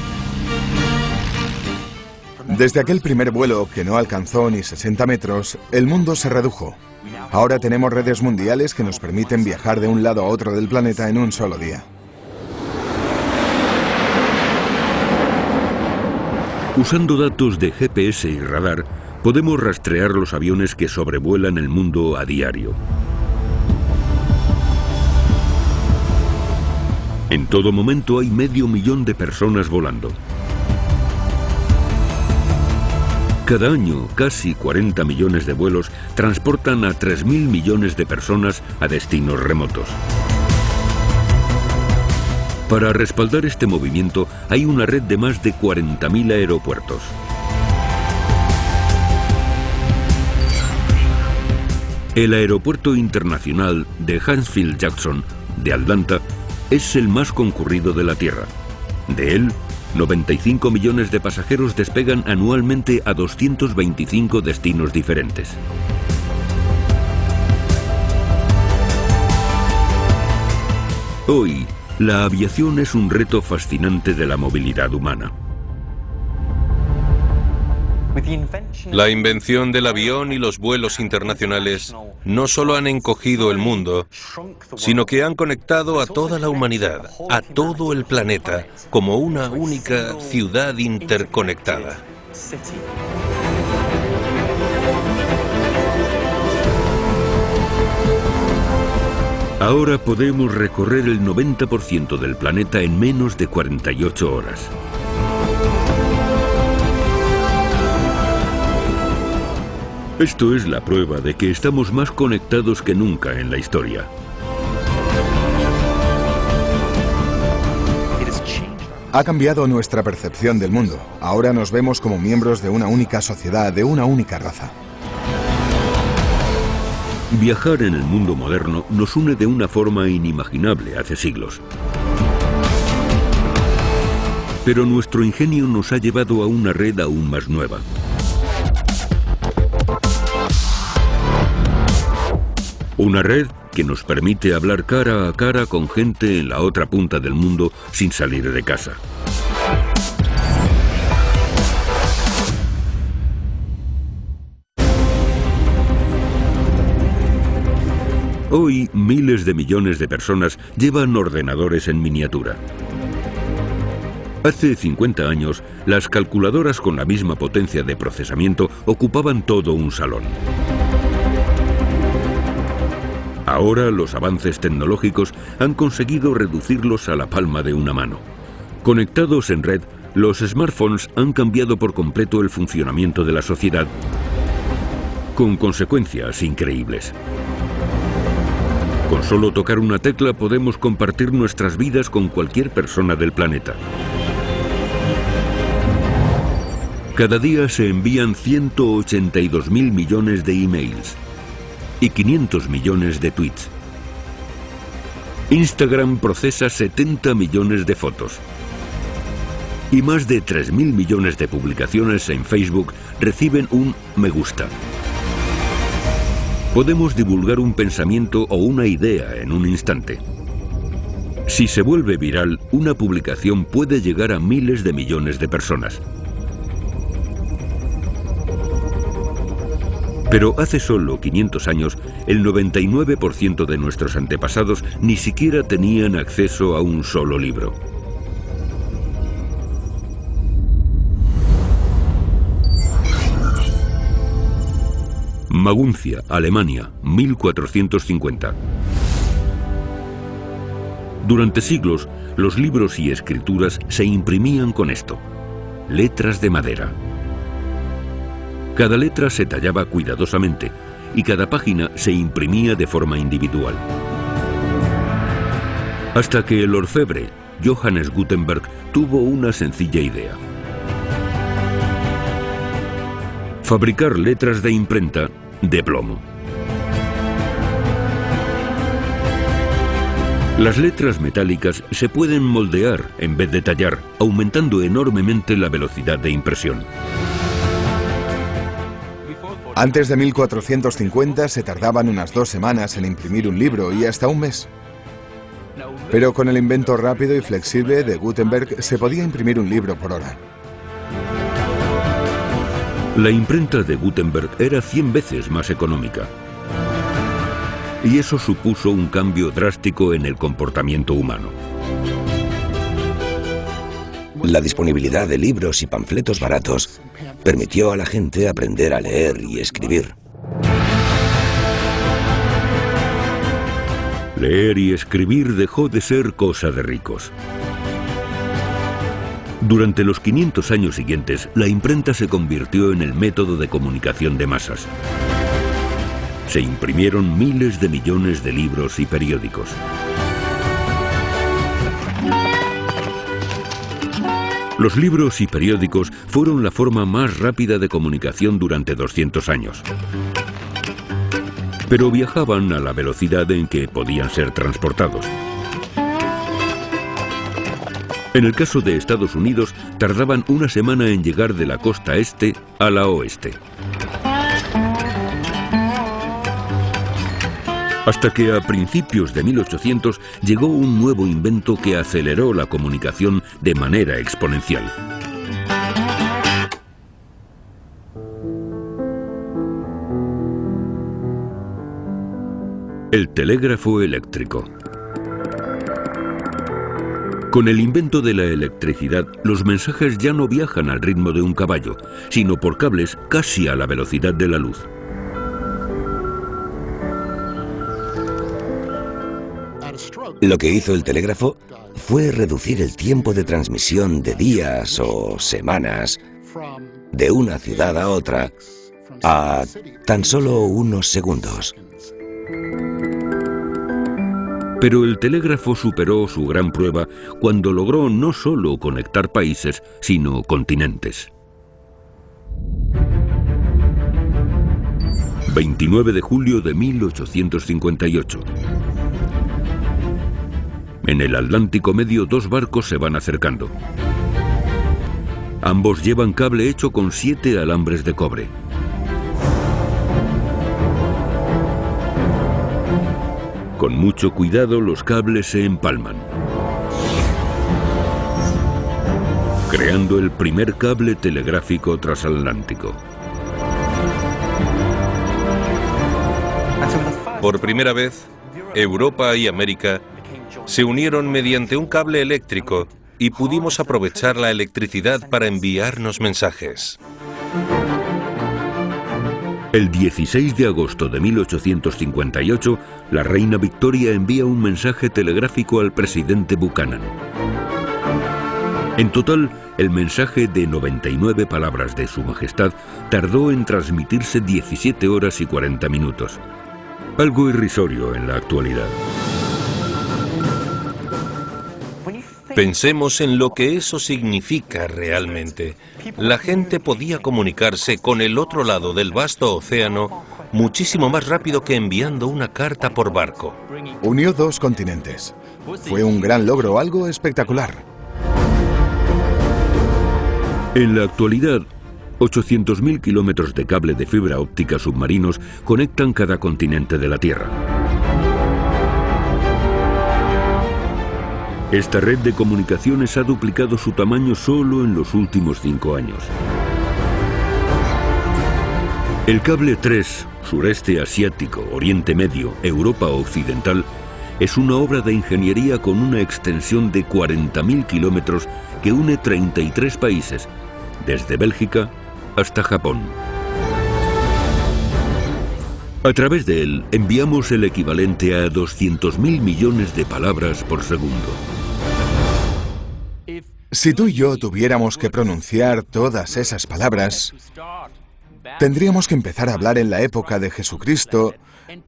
Desde aquel primer vuelo que no alcanzó ni 60 metros, el mundo se redujo. Ahora tenemos redes mundiales que nos permiten viajar de un lado a otro del planeta en un solo día. Usando datos de GPS y radar, podemos rastrear los aviones que sobrevuelan el mundo a diario. En todo momento hay 500.000 de personas volando. Cada año, casi 40 millones de vuelos transportan a 3.000 millones de personas a destinos remotos. Para respaldar este movimiento hay una red de más de 40.000 aeropuertos. El aeropuerto internacional de Huntsville-Jackson de Atlanta es el más concurrido de la Tierra. De él, 95 millones de pasajeros despegan anualmente a 225 destinos diferentes. Hoy, la aviación es un reto fascinante de la movilidad humana. La invención del avión y los vuelos internacionales no solo han encogido el mundo, sino que han conectado a toda la humanidad, a todo el planeta, como una única ciudad interconectada. Ahora podemos recorrer el 90% del planeta en menos de 48 horas. Esto es la prueba de que estamos más conectados que nunca en la historia. Ha cambiado nuestra percepción del mundo. Ahora nos vemos como miembros de una única sociedad, de una única raza. Viajar en el mundo moderno nos une de una forma inimaginable hace siglos. Pero nuestro ingenio nos ha llevado a una red aún más nueva. Una red que nos permite hablar cara a cara con gente en la otra punta del mundo sin salir de casa. Hoy, miles de millones de personas llevan ordenadores en miniatura. Hace 50 años, las calculadoras con la misma potencia de procesamiento ocupaban todo un salón. Ahora los avances tecnológicos han conseguido reducirlos a la palma de una mano. Conectados en red, los smartphones han cambiado por completo el funcionamiento de la sociedad, con consecuencias increíbles. Con solo tocar una tecla podemos compartir nuestras vidas con cualquier persona del planeta. Cada día se envían 182.000 millones de emails y 500 millones de tweets. Instagram procesa 70 millones de fotos. Y más de 3.000 millones de publicaciones en Facebook reciben un me gusta. Podemos divulgar un pensamiento o una idea en un instante. Si se vuelve viral, una publicación puede llegar a miles de millones de personas. Pero hace solo 500 años, el 99% de nuestros antepasados ni siquiera tenían acceso a un solo libro. Maguncia, Alemania, 1450. Durante siglos, los libros y escrituras se imprimían con esto: letras de madera. Cada letra se tallaba cuidadosamente y cada página se imprimía de forma individual. Hasta que el orfebre Johannes Gutenberg tuvo una sencilla idea: fabricar letras de imprenta de plomo. Las letras metálicas se pueden moldear en vez de tallar, aumentando enormemente la velocidad de impresión. Antes de 1450 se tardaban unas 2 semanas en imprimir un libro y hasta un mes. Pero con el invento rápido y flexible de Gutenberg se podía imprimir un libro por hora. La imprenta de Gutenberg era 100 veces más económica. Y eso supuso un cambio drástico en el comportamiento humano. La disponibilidad de libros y panfletos baratos permitió a la gente aprender a leer y escribir. Leer y escribir dejó de ser cosa de ricos. Durante los 500 años siguientes, la imprenta se convirtió en el método de comunicación de masas. Se imprimieron miles de millones de libros y periódicos. Los libros y periódicos fueron la forma más rápida de comunicación durante 200 años. Pero viajaban a la velocidad en que podían ser transportados. En el caso de Estados Unidos, tardaban una semana en llegar de la costa este a la oeste. Hasta que a principios de 1800 llegó un nuevo invento que aceleró la comunicación de manera exponencial. El telégrafo eléctrico. Con el invento de la electricidad, los mensajes ya no viajan al ritmo de un caballo, sino por cables casi a la velocidad de la luz. Lo que hizo el telégrafo fue reducir el tiempo de transmisión de días o semanas de una ciudad a otra a tan solo unos segundos. Pero el telégrafo superó su gran prueba cuando logró no solo conectar países, sino continentes. 29 de julio de 1858. En el Atlántico Medio, dos barcos se van acercando. Ambos llevan cable hecho con 7 alambres de cobre. Con mucho cuidado, los cables se empalman, creando el primer cable telegráfico transatlántico. Por primera vez, Europa y América se unieron mediante un cable eléctrico y pudimos aprovechar la electricidad para enviarnos mensajes. El 16 de agosto de 1858, la reina Victoria envía un mensaje telegráfico al presidente Buchanan. En total, el mensaje de 99 palabras de Su Majestad tardó en transmitirse 17 horas y 40 minutos. Algo irrisorio en la actualidad. Pensemos en lo que eso significa realmente. La gente podía comunicarse con el otro lado del vasto océano muchísimo más rápido que enviando una carta por barco. Unió 2 continentes. Fue un gran logro, algo espectacular. En la actualidad, 800.000 kilómetros de cable de fibra óptica submarinos conectan cada continente de la Tierra. Esta red de comunicaciones ha duplicado su tamaño solo en los últimos 5 años. El cable 3, sureste asiático, Oriente Medio, Europa Occidental, es una obra de ingeniería con una extensión de 40.000 kilómetros que une 33 países, desde Bélgica hasta Japón. A través de él enviamos el equivalente a 200.000 millones de palabras por segundo. Si tú y yo tuviéramos que pronunciar todas esas palabras, tendríamos que empezar a hablar en la época de Jesucristo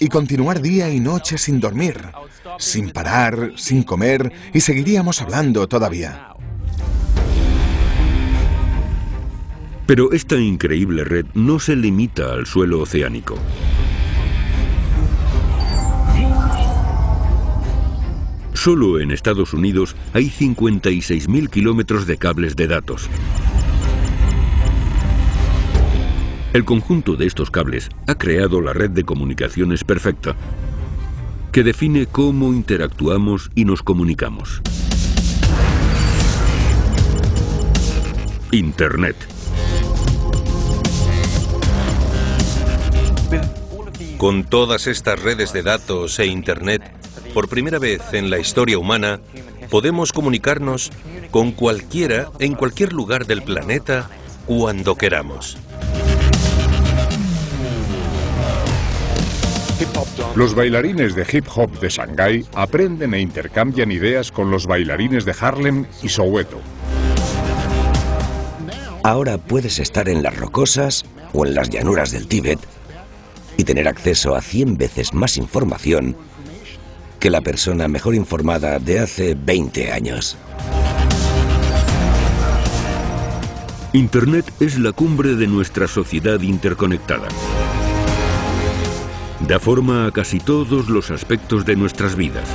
y continuar día y noche sin dormir, sin parar, sin comer, y seguiríamos hablando todavía. Pero esta increíble red no se limita al suelo oceánico. Solo en Estados Unidos hay 56.000 kilómetros de cables de datos. El conjunto de estos cables ha creado la red de comunicaciones perfecta, que define cómo interactuamos y nos comunicamos. Internet. Con todas estas redes de datos e Internet, por primera vez en la historia humana, podemos comunicarnos con cualquiera en cualquier lugar del planeta cuando queramos. Los bailarines de hip hop de Shanghái aprenden e intercambian ideas con los bailarines de Harlem y Soweto. Ahora puedes estar en las rocosas o en las llanuras del Tíbet y tener acceso a 100 veces más información que la persona mejor informada de hace 20 años. Internet es la cumbre de nuestra sociedad interconectada. Da forma a casi todos los aspectos de nuestras vidas.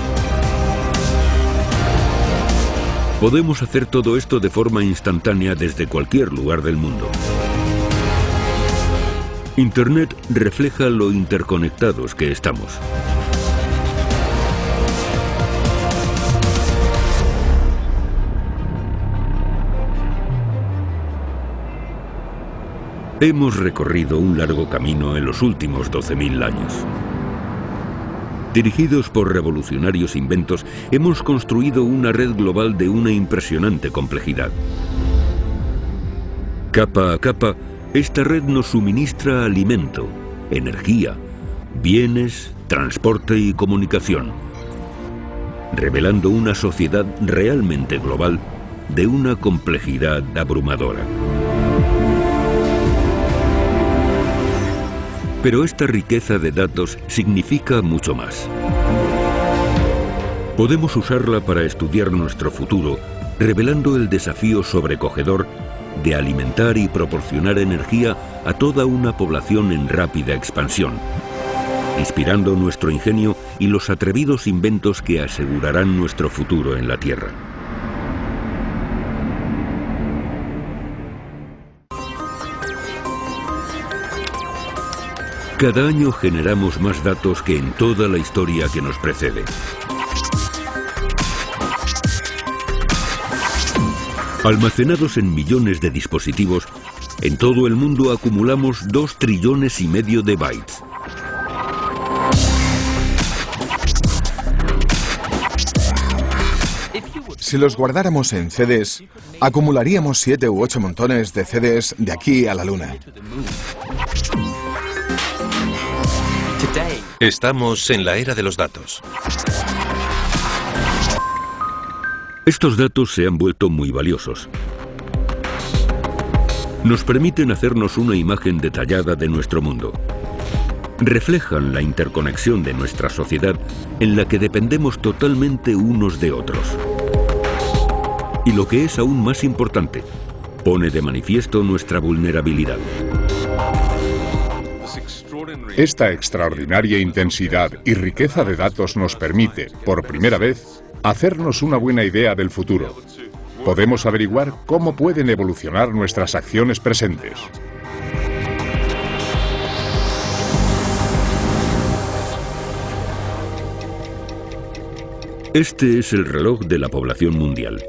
Podemos hacer todo esto de forma instantánea desde cualquier lugar del mundo. Internet refleja lo interconectados que estamos. Hemos recorrido un largo camino en los últimos 12.000 años. Dirigidos por revolucionarios inventos, hemos construido una red global de una impresionante complejidad. Capa a capa, esta red nos suministra alimento, energía, bienes, transporte y comunicación, revelando una sociedad realmente global de una complejidad abrumadora. Pero esta riqueza de datos significa mucho más. Podemos usarla para estudiar nuestro futuro, revelando el desafío sobrecogedor de alimentar y proporcionar energía a toda una población en rápida expansión, inspirando nuestro ingenio y los atrevidos inventos que asegurarán nuestro futuro en la Tierra. Cada año generamos más datos que en toda la historia que nos precede. Almacenados en millones de dispositivos, en todo el mundo acumulamos 2,5 trillones de bytes. Si los guardáramos en CDs, acumularíamos 7 u 8 montones de CDs de aquí a la Luna. Estamos en la era de los datos. Estos datos se han vuelto muy valiosos. Nos permiten hacernos una imagen detallada de nuestro mundo. Reflejan la interconexión de nuestra sociedad en la que dependemos totalmente unos de otros. Y lo que es aún más importante, pone de manifiesto nuestra vulnerabilidad. Esta extraordinaria intensidad y riqueza de datos nos permite, por primera vez, hacernos una buena idea del futuro. Podemos averiguar cómo pueden evolucionar nuestras acciones presentes. Este es el reloj de la población mundial.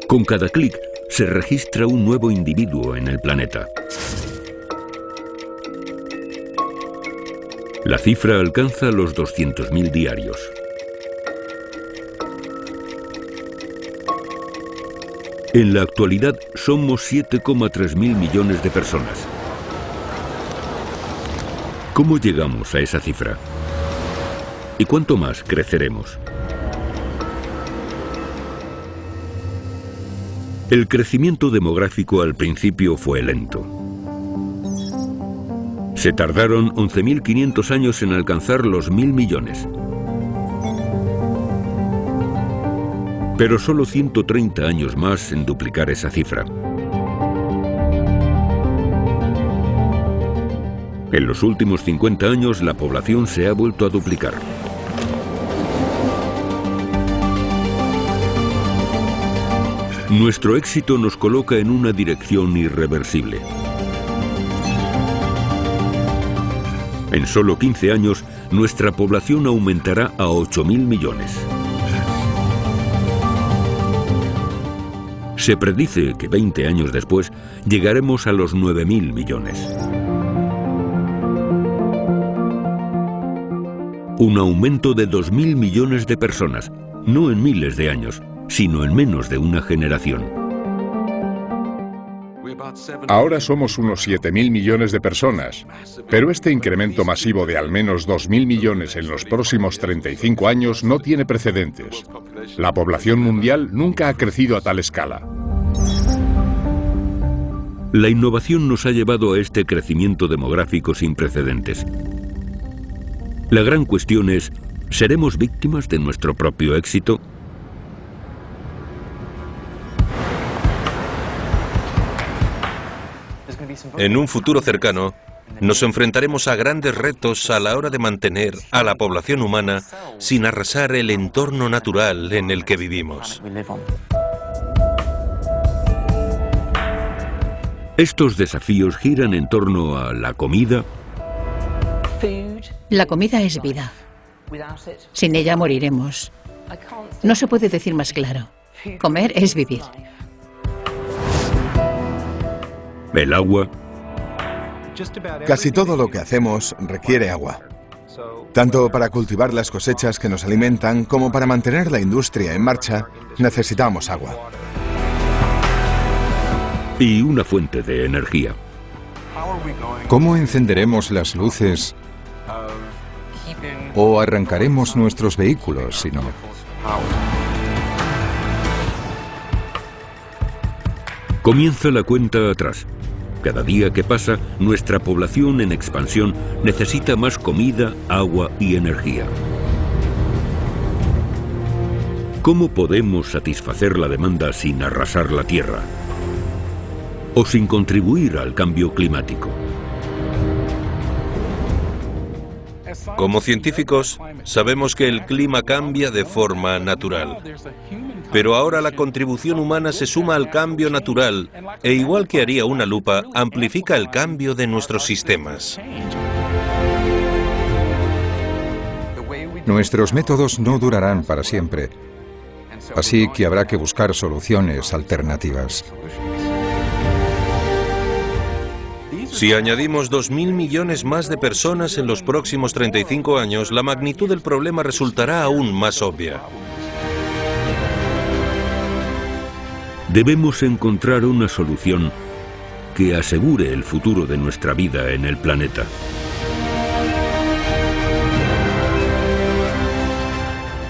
Con cada clic se registra un nuevo individuo en el planeta. La cifra alcanza los 200.000 diarios. En la actualidad somos 7,3 mil millones de personas. ¿Cómo llegamos a esa cifra? ¿Y cuánto más creceremos? El crecimiento demográfico al principio fue lento. Se tardaron 11.500 años en alcanzar los 1.000 millones. Pero solo 130 años más en duplicar esa cifra. En los últimos 50 años la población se ha vuelto a duplicar. Nuestro éxito nos coloca en una dirección irreversible. En solo 15 años, nuestra población aumentará a 8.000 millones. Se predice que 20 años después llegaremos a los 9.000 millones. Un aumento de 2.000 millones de personas, no en miles de años, sino en menos de una generación. Ahora somos unos 7.000 millones de personas, pero este incremento masivo de al menos 2.000 millones en los próximos 35 años no tiene precedentes. La población mundial nunca ha crecido a tal escala. La innovación nos ha llevado a este crecimiento demográfico sin precedentes. La gran cuestión es, ¿Seremos víctimas de nuestro propio éxito? En un futuro cercano, nos enfrentaremos a grandes retos a la hora de mantener a la población humana sin arrasar el entorno natural en el que vivimos. Estos desafíos giran en torno a la comida. La comida es vida. Sin ella moriremos. No se puede decir más claro. Comer es vivir. El agua. Casi todo lo que hacemos requiere agua. Tanto para cultivar las cosechas que nos alimentan como para mantener la industria en marcha, necesitamos agua. Y una fuente de energía. ¿Cómo encenderemos las luces o arrancaremos nuestros vehículos si no? Comienza la cuenta atrás. Cada día que pasa, nuestra población en expansión necesita más comida, agua y energía. ¿Cómo podemos satisfacer la demanda sin arrasar la tierra? ¿O sin contribuir al cambio climático? Como científicos, sabemos que el clima cambia de forma natural. Pero ahora la contribución humana se suma al cambio natural e, igual que haría una lupa, amplifica el cambio de nuestros sistemas. Nuestros métodos no durarán para siempre, así que habrá que buscar soluciones alternativas. Si añadimos 2.000 millones más de personas en los próximos 35 años, la magnitud del problema resultará aún más obvia. Debemos encontrar una solución que asegure el futuro de nuestra vida en el planeta.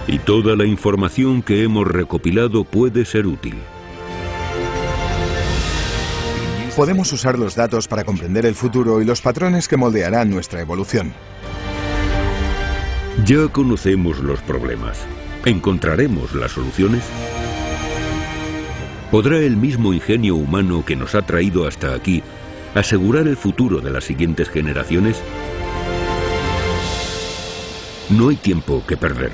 Y toda la información que hemos recopilado puede ser útil. Podemos usar los datos para comprender el futuro y los patrones que moldearán nuestra evolución. Ya conocemos los problemas. ¿Encontraremos las soluciones? ¿Podrá el mismo ingenio humano que nos ha traído hasta aquí asegurar el futuro de las siguientes generaciones? No hay tiempo que perder.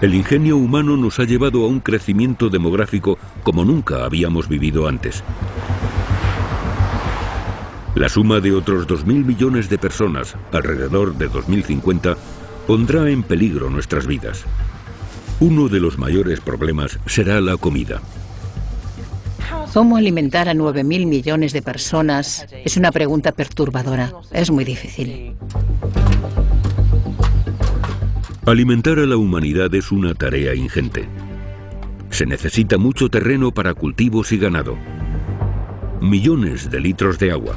El ingenio humano nos ha llevado a un crecimiento demográfico como nunca habíamos vivido antes. La suma de otros 2.000 millones de personas, alrededor de 2050, pondrá en peligro nuestras vidas. Uno de los mayores problemas será la comida. ¿Cómo alimentar a 9.000 millones de personas? Es una pregunta perturbadora. Es muy difícil. Alimentar a la humanidad es una tarea ingente. Se necesita mucho terreno para cultivos y ganado, millones de litros de agua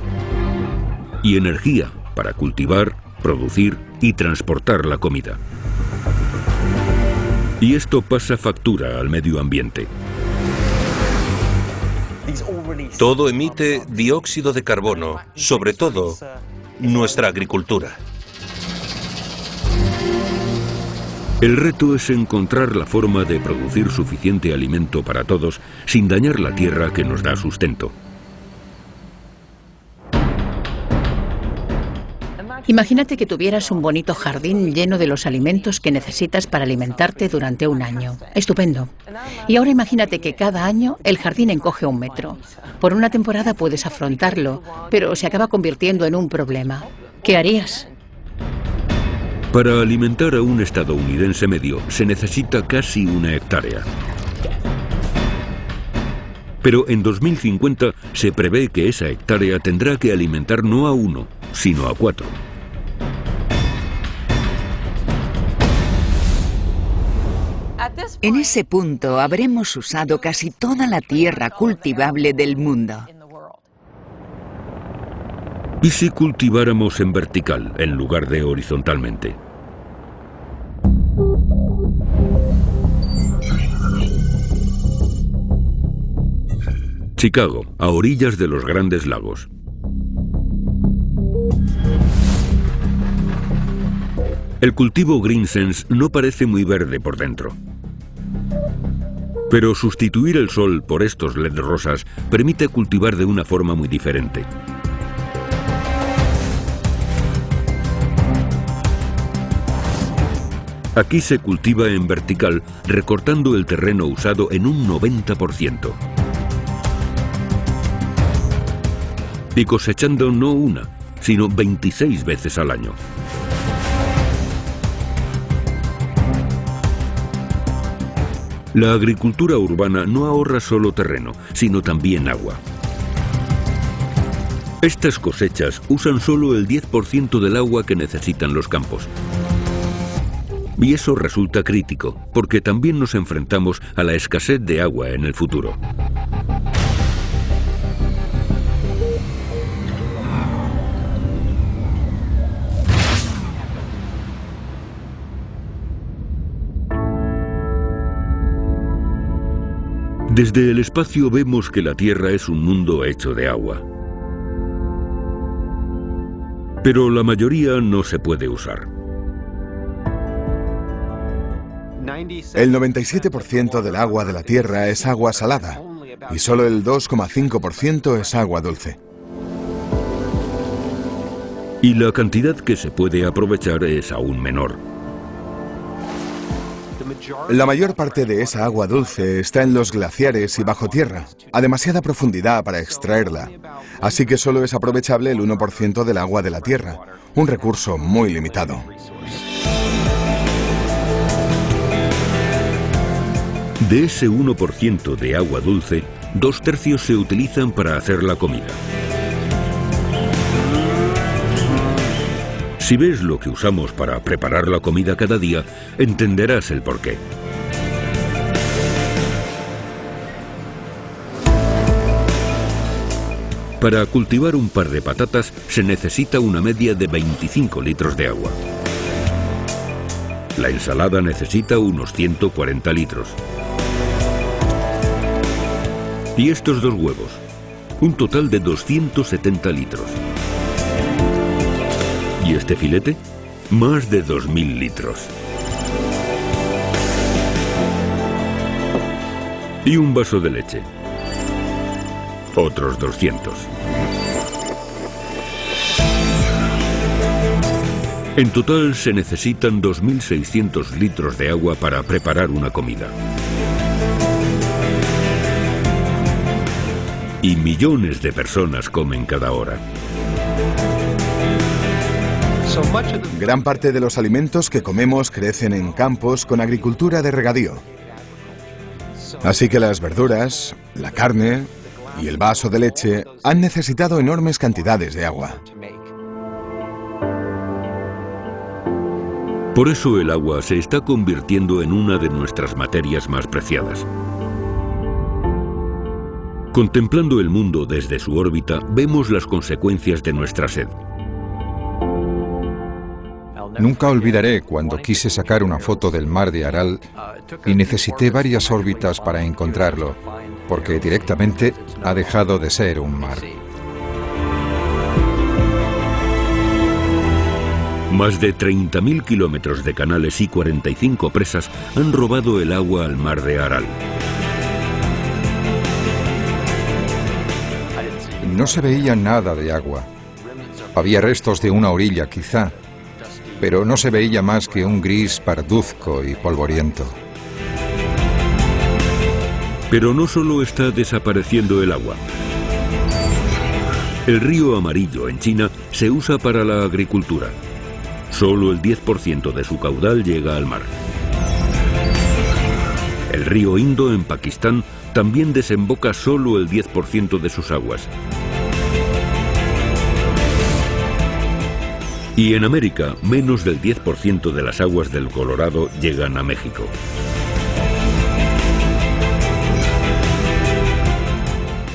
y energía para cultivar, producir y transportar la comida. Y esto pasa factura al medio ambiente. Todo emite dióxido de carbono, sobre todo nuestra agricultura. El reto es encontrar la forma de producir suficiente alimento para todos sin dañar la tierra que nos da sustento. Imagínate que tuvieras un bonito jardín lleno de los alimentos que necesitas para alimentarte durante un año. Estupendo. Y ahora imagínate que cada año el jardín encoge 1 metro. Por una temporada puedes afrontarlo, pero se acaba convirtiendo en un problema. ¿Qué harías? Para alimentar a un estadounidense medio se necesita casi 1 hectárea. Pero en 2050 se prevé que esa hectárea tendrá que alimentar no a 1, sino a 4. En ese punto habremos usado casi toda la tierra cultivable del mundo. ¿Y si cultiváramos en vertical en lugar de horizontalmente? Chicago, a orillas de los Grandes Lagos. El cultivo Greensense no parece muy verde por dentro. Pero sustituir el sol por estos LED rosas permite cultivar de una forma muy diferente. Aquí se cultiva en vertical, recortando el terreno usado en un 90%. Y cosechando no una, sino 26 veces al año. La agricultura urbana no ahorra solo terreno, sino también agua. Estas cosechas usan solo el 10% del agua que necesitan los campos. Y eso resulta crítico, porque también nos enfrentamos a la escasez de agua en el futuro. Desde el espacio vemos que la Tierra es un mundo hecho de agua. Pero la mayoría no se puede usar. El 97% del agua de la Tierra es agua salada y solo el 2,5% es agua dulce. Y la cantidad que se puede aprovechar es aún menor. La mayor parte de esa agua dulce está en los glaciares y bajo tierra, a demasiada profundidad para extraerla, así que solo es aprovechable el 1% del agua de la Tierra, un recurso muy limitado. De ese 1% de agua dulce, 2/3 se utilizan para hacer la comida. Si ves lo que usamos para preparar la comida cada día, entenderás el porqué. Para cultivar un par de patatas se necesita una media de 25 litros de agua. La ensalada necesita unos 140 litros. Y estos 2 huevos, un total de 270 litros. ¿Y este filete? Más de 2000 litros. Y un vaso de leche. Otros 200. En total se necesitan 2600 litros de agua para preparar una comida. Y millones de personas comen cada hora. Gran parte de los alimentos que comemos crecen en campos con agricultura de regadío. Así que las verduras, la carne y el vaso de leche han necesitado enormes cantidades de agua. Por eso el agua se está convirtiendo en una de nuestras materias más preciadas. Contemplando el mundo desde su órbita, vemos las consecuencias de nuestra sed. Nunca olvidaré cuando quise sacar una foto del mar de Aral y necesité varias órbitas para encontrarlo, porque directamente ha dejado de ser un mar. Más de 30.000 kilómetros de canales y 45 presas han robado el agua al mar de Aral. No se veía nada de agua. Había restos de una orilla, quizá, pero no se veía más que un gris parduzco y polvoriento. Pero no solo está desapareciendo el agua. El río Amarillo en China se usa para la agricultura. Solo el 10% de su caudal llega al mar. El río Indo en Pakistán también desemboca solo el 10% de sus aguas. Y en América, menos del 10% de las aguas del Colorado llegan a México.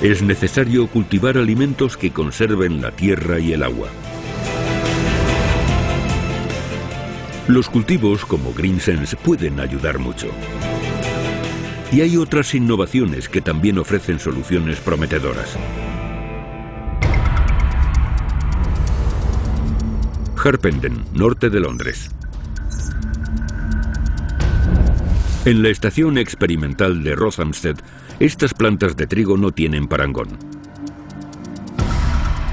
Es necesario cultivar alimentos que conserven la tierra y el agua. Los cultivos como Greensense pueden ayudar mucho. Y hay otras innovaciones que también ofrecen soluciones prometedoras. Harpenden, norte de Londres. En la estación experimental de Rothamsted, estas plantas de trigo no tienen parangón.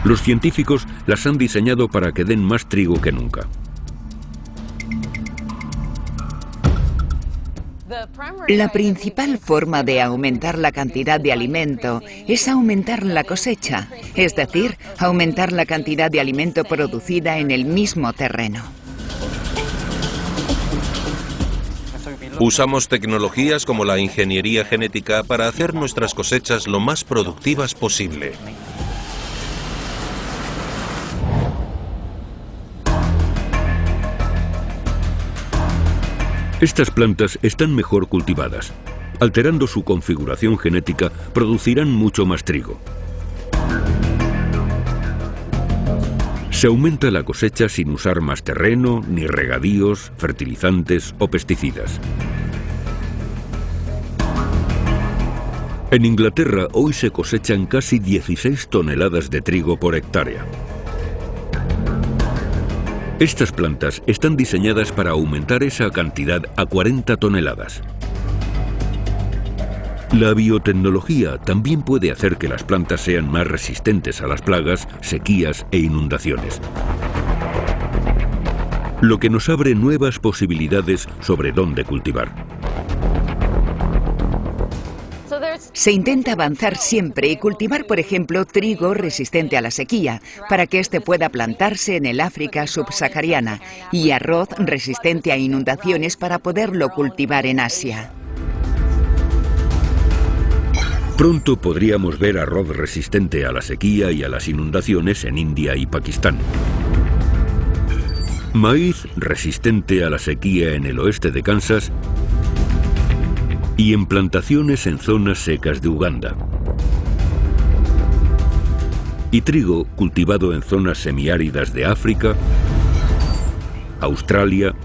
Los científicos las han diseñado para que den más trigo que nunca. La principal forma de aumentar la cantidad de alimento es aumentar la cosecha, es decir, aumentar la cantidad de alimento producida en el mismo terreno. Usamos tecnologías como la ingeniería genética para hacer nuestras cosechas lo más productivas posible. Estas plantas están mejor cultivadas. Alterando su configuración genética, producirán mucho más trigo. Se aumenta la cosecha sin usar más terreno, ni regadíos, fertilizantes o pesticidas. En Inglaterra hoy se cosechan casi 16 toneladas de trigo por hectárea. Estas plantas están diseñadas para aumentar esa cantidad a 40 toneladas. La biotecnología también puede hacer que las plantas sean más resistentes a las plagas, sequías e inundaciones, lo que nos abre nuevas posibilidades sobre dónde cultivar. Se intenta avanzar siempre y cultivar, por ejemplo, trigo resistente a la sequía, para que éste pueda plantarse en el África subsahariana, y arroz resistente a inundaciones para poderlo cultivar en Asia. Pronto podríamos ver arroz resistente a la sequía y a las inundaciones en India y Pakistán. Maíz resistente a la sequía en el oeste de Kansas y en plantaciones en zonas secas de Uganda. Y trigo cultivado en zonas semiáridas de África, Australia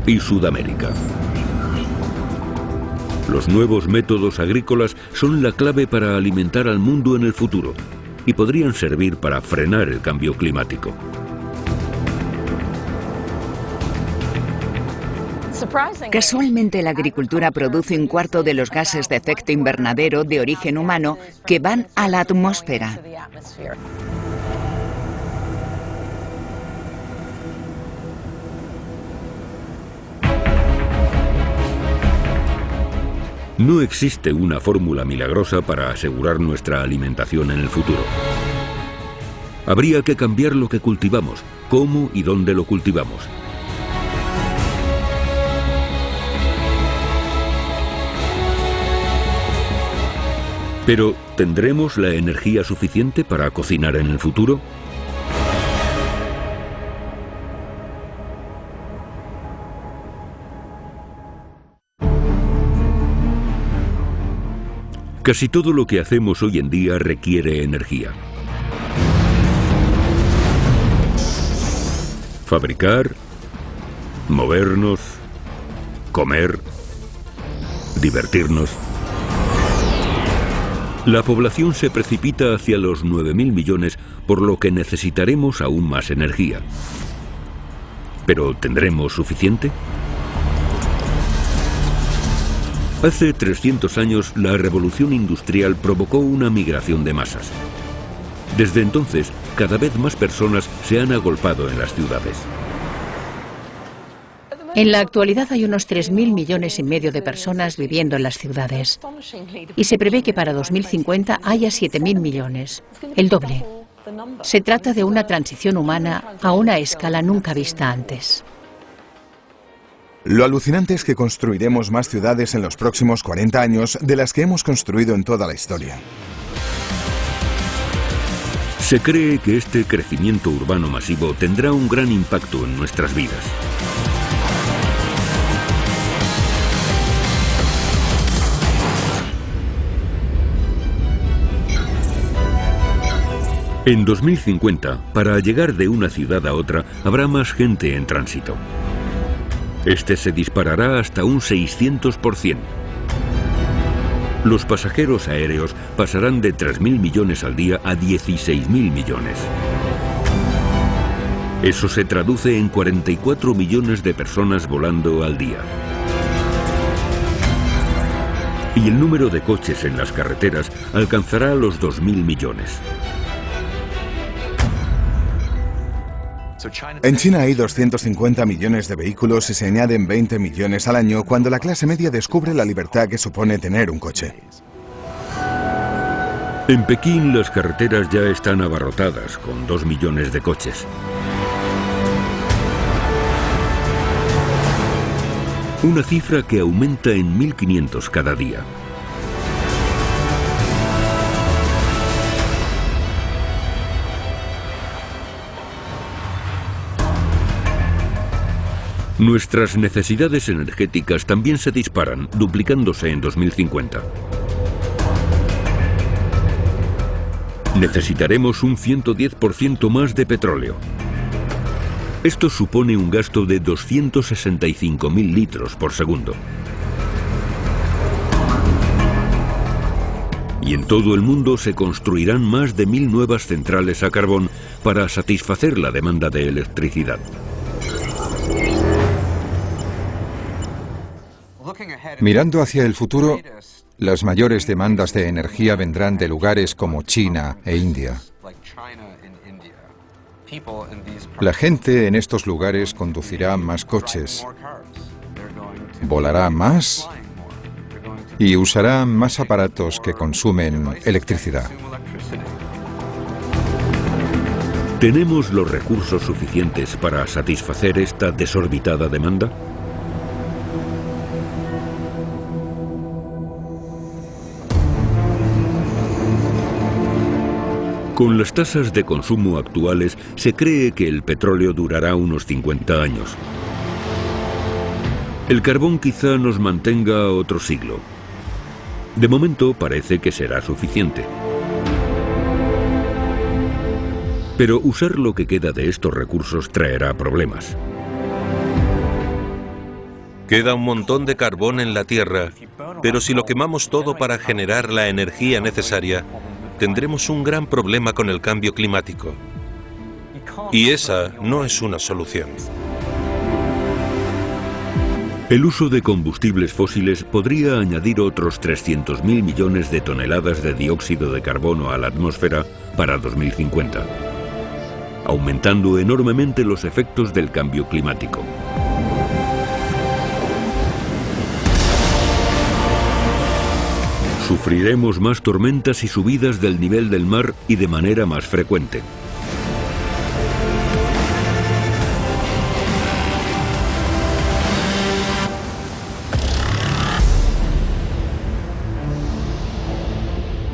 y Sudamérica. Los nuevos métodos agrícolas son la clave para alimentar al mundo en el futuro y podrían servir para frenar el cambio climático. Casualmente, la agricultura produce un cuarto de los gases de efecto invernadero de origen humano que van a la atmósfera. No existe una fórmula milagrosa para asegurar nuestra alimentación en el futuro. Habría que cambiar lo que cultivamos, cómo y dónde lo cultivamos. Pero, ¿tendremos la energía suficiente para cocinar en el futuro? Casi todo lo que hacemos hoy en día requiere energía. Fabricar, movernos, comer, divertirnos. La población se precipita hacia los 9.000 millones, por lo que necesitaremos aún más energía. ¿Pero tendremos suficiente? Hace 300 años, la revolución industrial provocó una migración de masas. Desde entonces, cada vez más personas se han agolpado en las ciudades. En la actualidad hay unos 3.000 millones y medio de personas viviendo en las ciudades. Y se prevé que para 2050 haya 7.000 millones, el doble. Se trata de una transición humana a una escala nunca vista antes. Lo alucinante es que construiremos más ciudades en los próximos 40 años de las que hemos construido en toda la historia. Se cree que este crecimiento urbano masivo tendrá un gran impacto en nuestras vidas. En 2050, para llegar de una ciudad a otra, habrá más gente en tránsito. Este se disparará hasta un 600%. Los pasajeros aéreos pasarán de 3.000 millones al día a 16.000 millones. Eso se traduce en 44 millones de personas volando al día. Y el número de coches en las carreteras alcanzará los 2.000 millones. En China hay 250 millones de vehículos y se añaden 20 millones al año cuando la clase media descubre la libertad que supone tener un coche. En Pekín las carreteras ya están abarrotadas con 2 millones de coches. Una cifra que aumenta en 1.500 cada día. Nuestras necesidades energéticas también se disparan, duplicándose en 2050. Necesitaremos un 110% más de petróleo. Esto supone un gasto de 265.000 litros por segundo. Y en todo el mundo se construirán más de 1.000 nuevas centrales a carbón para satisfacer la demanda de electricidad. Mirando hacia el futuro, las mayores demandas de energía vendrán de lugares como China e India. La gente en estos lugares conducirá más coches, volará más y usará más aparatos que consumen electricidad. ¿Tenemos los recursos suficientes para satisfacer esta desorbitada demanda? Con las tasas de consumo actuales, se cree que el petróleo durará unos 50 años. El carbón quizá nos mantenga otro siglo. De momento parece que será suficiente. Pero usar lo que queda de estos recursos traerá problemas. Queda un montón de carbón en la Tierra, pero si lo quemamos todo para generar la energía necesaria, tendremos un gran problema con el cambio climático. Y esa no es una solución. El uso de combustibles fósiles podría añadir otros 300.000 millones de toneladas de dióxido de carbono a la atmósfera para 2050, aumentando enormemente los efectos del cambio climático. Sufriremos más tormentas y subidas del nivel del mar y de manera más frecuente.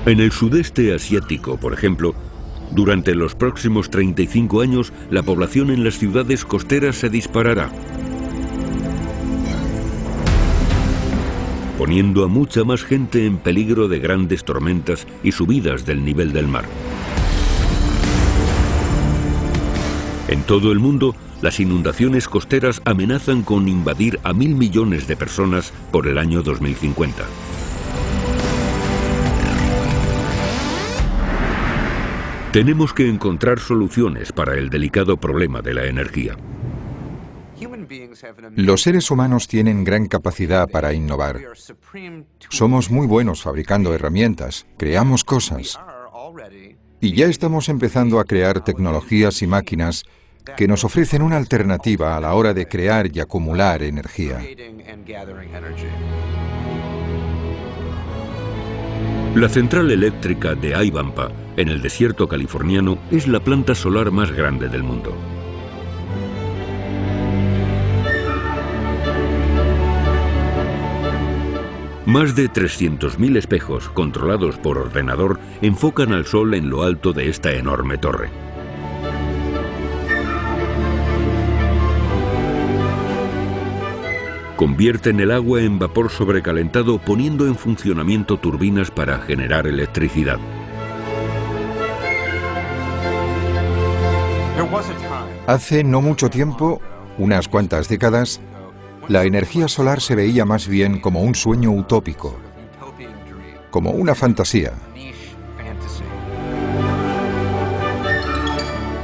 En el sudeste asiático, por ejemplo, durante los próximos 35 años, la población en las ciudades costeras se disparará, poniendo a mucha más gente en peligro de grandes tormentas y subidas del nivel del mar. En todo el mundo, las inundaciones costeras amenazan con invadir a 1.000 millones de personas por el año 2050. Tenemos que encontrar soluciones para el delicado problema de la energía. Los seres humanos tienen gran capacidad para innovar. Somos muy buenos fabricando herramientas, creamos cosas. Y ya estamos empezando a crear tecnologías y máquinas que nos ofrecen una alternativa a la hora de crear y acumular energía. La central eléctrica de Aibampa, en el desierto californiano, es la planta solar más grande del mundo. Más de 300.000 espejos, controlados por ordenador, enfocan al sol en lo alto de esta enorme torre. Convierten el agua en vapor sobrecalentado poniendo en funcionamiento turbinas para generar electricidad. Hace no mucho tiempo, unas cuantas décadas, La energía solar se veía más bien como un sueño utópico, como una fantasía.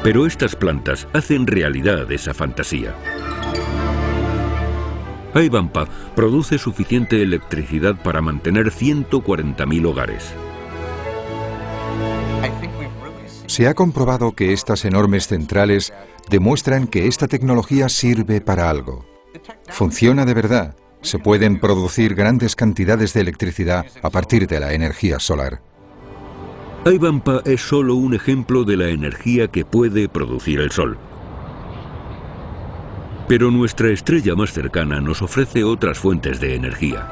Pero estas plantas hacen realidad esa fantasía. Haibampa produce suficiente electricidad para mantener 140.000 hogares. Se ha comprobado que estas enormes centrales demuestran que esta tecnología sirve para algo. Funciona de verdad. Se pueden producir grandes cantidades de electricidad a partir de la energía solar. Haibampa es solo un ejemplo de la energía que puede producir el Sol. Pero nuestra estrella más cercana nos ofrece otras fuentes de energía.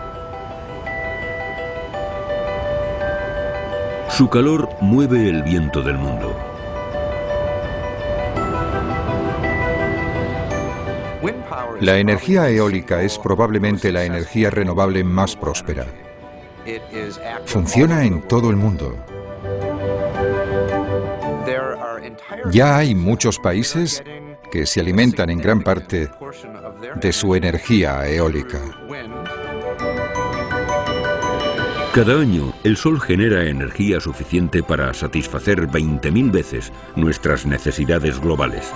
Su calor mueve el viento del mundo. La energía eólica es probablemente la energía renovable más próspera. Funciona en todo el mundo. Ya hay muchos países que se alimentan en gran parte de su energía eólica. Cada año, el Sol genera energía suficiente para satisfacer 20.000 veces nuestras necesidades globales.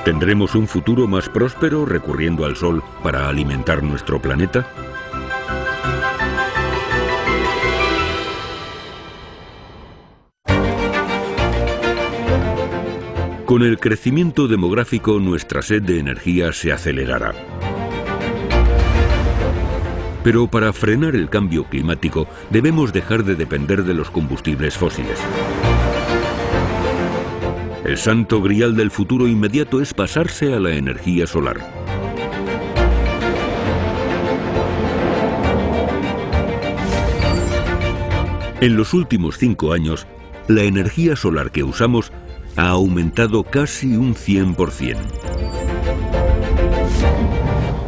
¿Tendremos un futuro más próspero recurriendo al Sol para alimentar nuestro planeta? Con el crecimiento demográfico, nuestra sed de energía se acelerará. Pero para frenar el cambio climático, debemos dejar de depender de los combustibles fósiles. El santo grial del futuro inmediato es pasarse a la energía solar. En los últimos 5 años, la energía solar que usamos ha aumentado casi un 100%.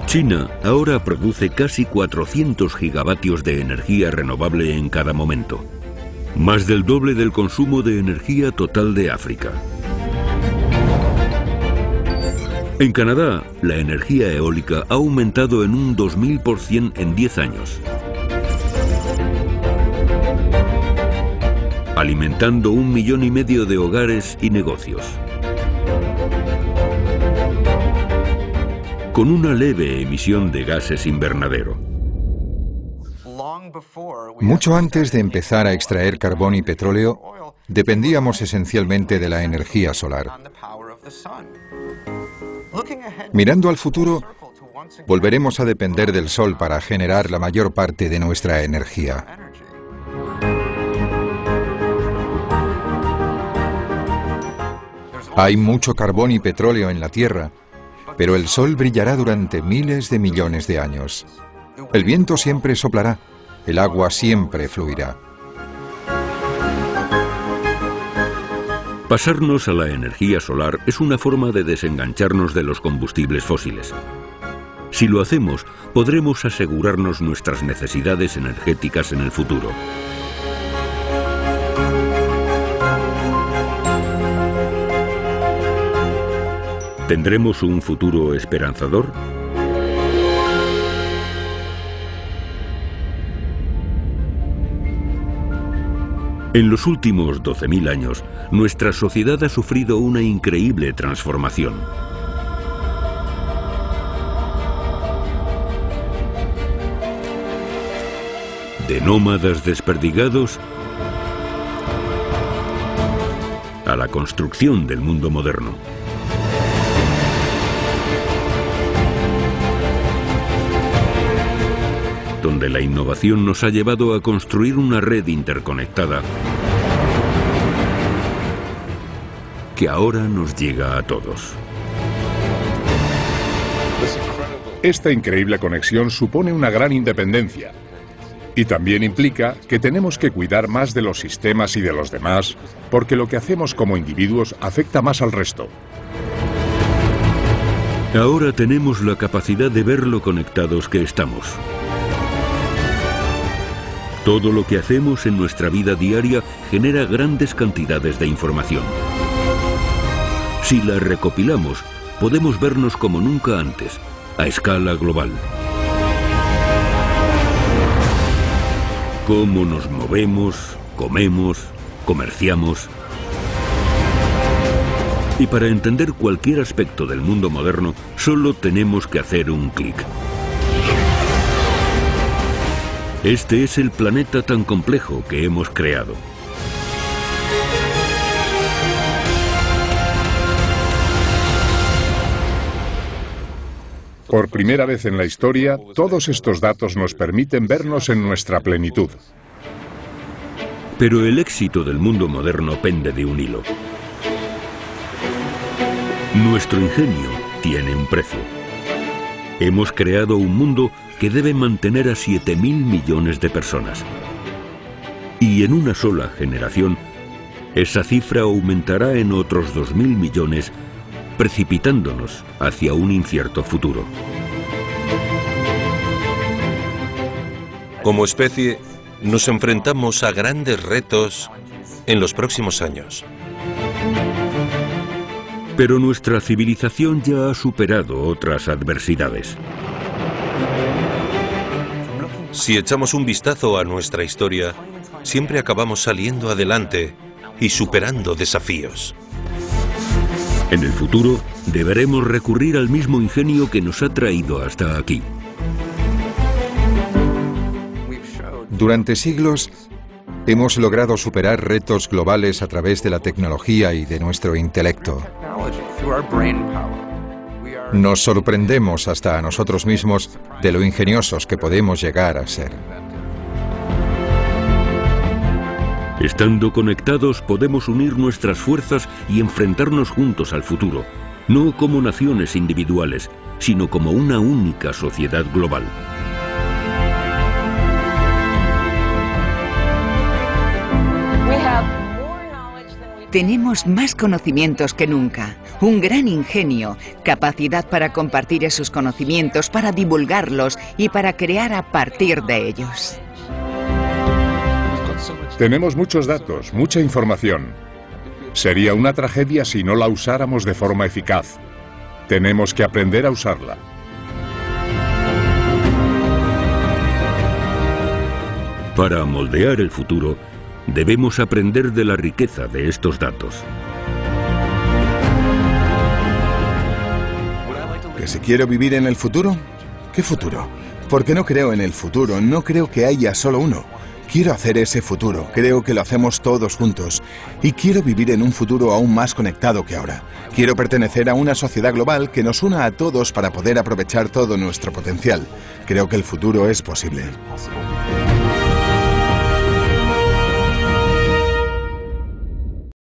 China ahora produce casi 400 gigavatios de energía renovable en cada momento, más del doble del consumo de energía total de África. En Canadá, la energía eólica ha aumentado en un 2000% en 10 años, alimentando 1,5 millones de hogares y negocios. Con una leve emisión de gases invernadero. Mucho antes de empezar a extraer carbón y petróleo, dependíamos esencialmente de la energía solar. Mirando al futuro, volveremos a depender del sol para generar la mayor parte de nuestra energía. Hay mucho carbón y petróleo en la Tierra, pero el sol brillará durante miles de millones de años. El viento siempre soplará, el agua siempre fluirá. Pasarnos a la energía solar es una forma de desengancharnos de los combustibles fósiles. Si lo hacemos, podremos asegurarnos nuestras necesidades energéticas en el futuro. ¿Tendremos un futuro esperanzador? En los últimos 12.000 años, nuestra sociedad ha sufrido una increíble transformación. De nómadas desperdigados a la construcción del mundo moderno. Donde la innovación nos ha llevado a construir una red interconectada que ahora nos llega a todos. Esta increíble conexión supone una gran independencia y también implica que tenemos que cuidar más de los sistemas y de los demás, porque lo que hacemos como individuos afecta más al resto. Ahora tenemos la capacidad de ver lo conectados que estamos. Todo lo que hacemos en nuestra vida diaria genera grandes cantidades de información. Si la recopilamos, podemos vernos como nunca antes, a escala global. Cómo nos movemos, comemos, comerciamos. Y para entender cualquier aspecto del mundo moderno, solo tenemos que hacer un clic. Este es el planeta tan complejo que hemos creado. Por primera vez en la historia, todos estos datos nos permiten vernos en nuestra plenitud. Pero el éxito del mundo moderno pende de un hilo. Nuestro ingenio tiene un precio. Hemos creado un mundo que debe mantener a 7.000 millones de personas. Y en una sola generación, esa cifra aumentará en otros 2.000 millones, precipitándonos hacia un incierto futuro. Como especie, nos enfrentamos a grandes retos en los próximos años. Pero nuestra civilización ya ha superado otras adversidades. Si echamos un vistazo a nuestra historia, siempre acabamos saliendo adelante y superando desafíos. En el futuro, deberemos recurrir al mismo ingenio que nos ha traído hasta aquí. Durante siglos, hemos logrado superar retos globales a través de la tecnología y de nuestro intelecto. Nos sorprendemos hasta a nosotros mismos de lo ingeniosos que podemos llegar a ser. Estando conectados, podemos unir nuestras fuerzas y enfrentarnos juntos al futuro, no como naciones individuales, sino como una única sociedad global. Tenemos más conocimientos que nunca, un gran ingenio, capacidad para compartir esos conocimientos, para divulgarlos y para crear a partir de ellos. Tenemos muchos datos, mucha información. Sería una tragedia si no la usáramos de forma eficaz. Tenemos que aprender a usarla. Para moldear el futuro, debemos aprender de la riqueza de estos datos. ¿Que si quiero vivir en el futuro? ¿Qué futuro? Porque no creo en el futuro, no creo que haya solo uno. Quiero hacer ese futuro, creo que lo hacemos todos juntos. Y quiero vivir en un futuro aún más conectado que ahora. Quiero pertenecer a una sociedad global que nos una a todos para poder aprovechar todo nuestro potencial. Creo que el futuro es posible.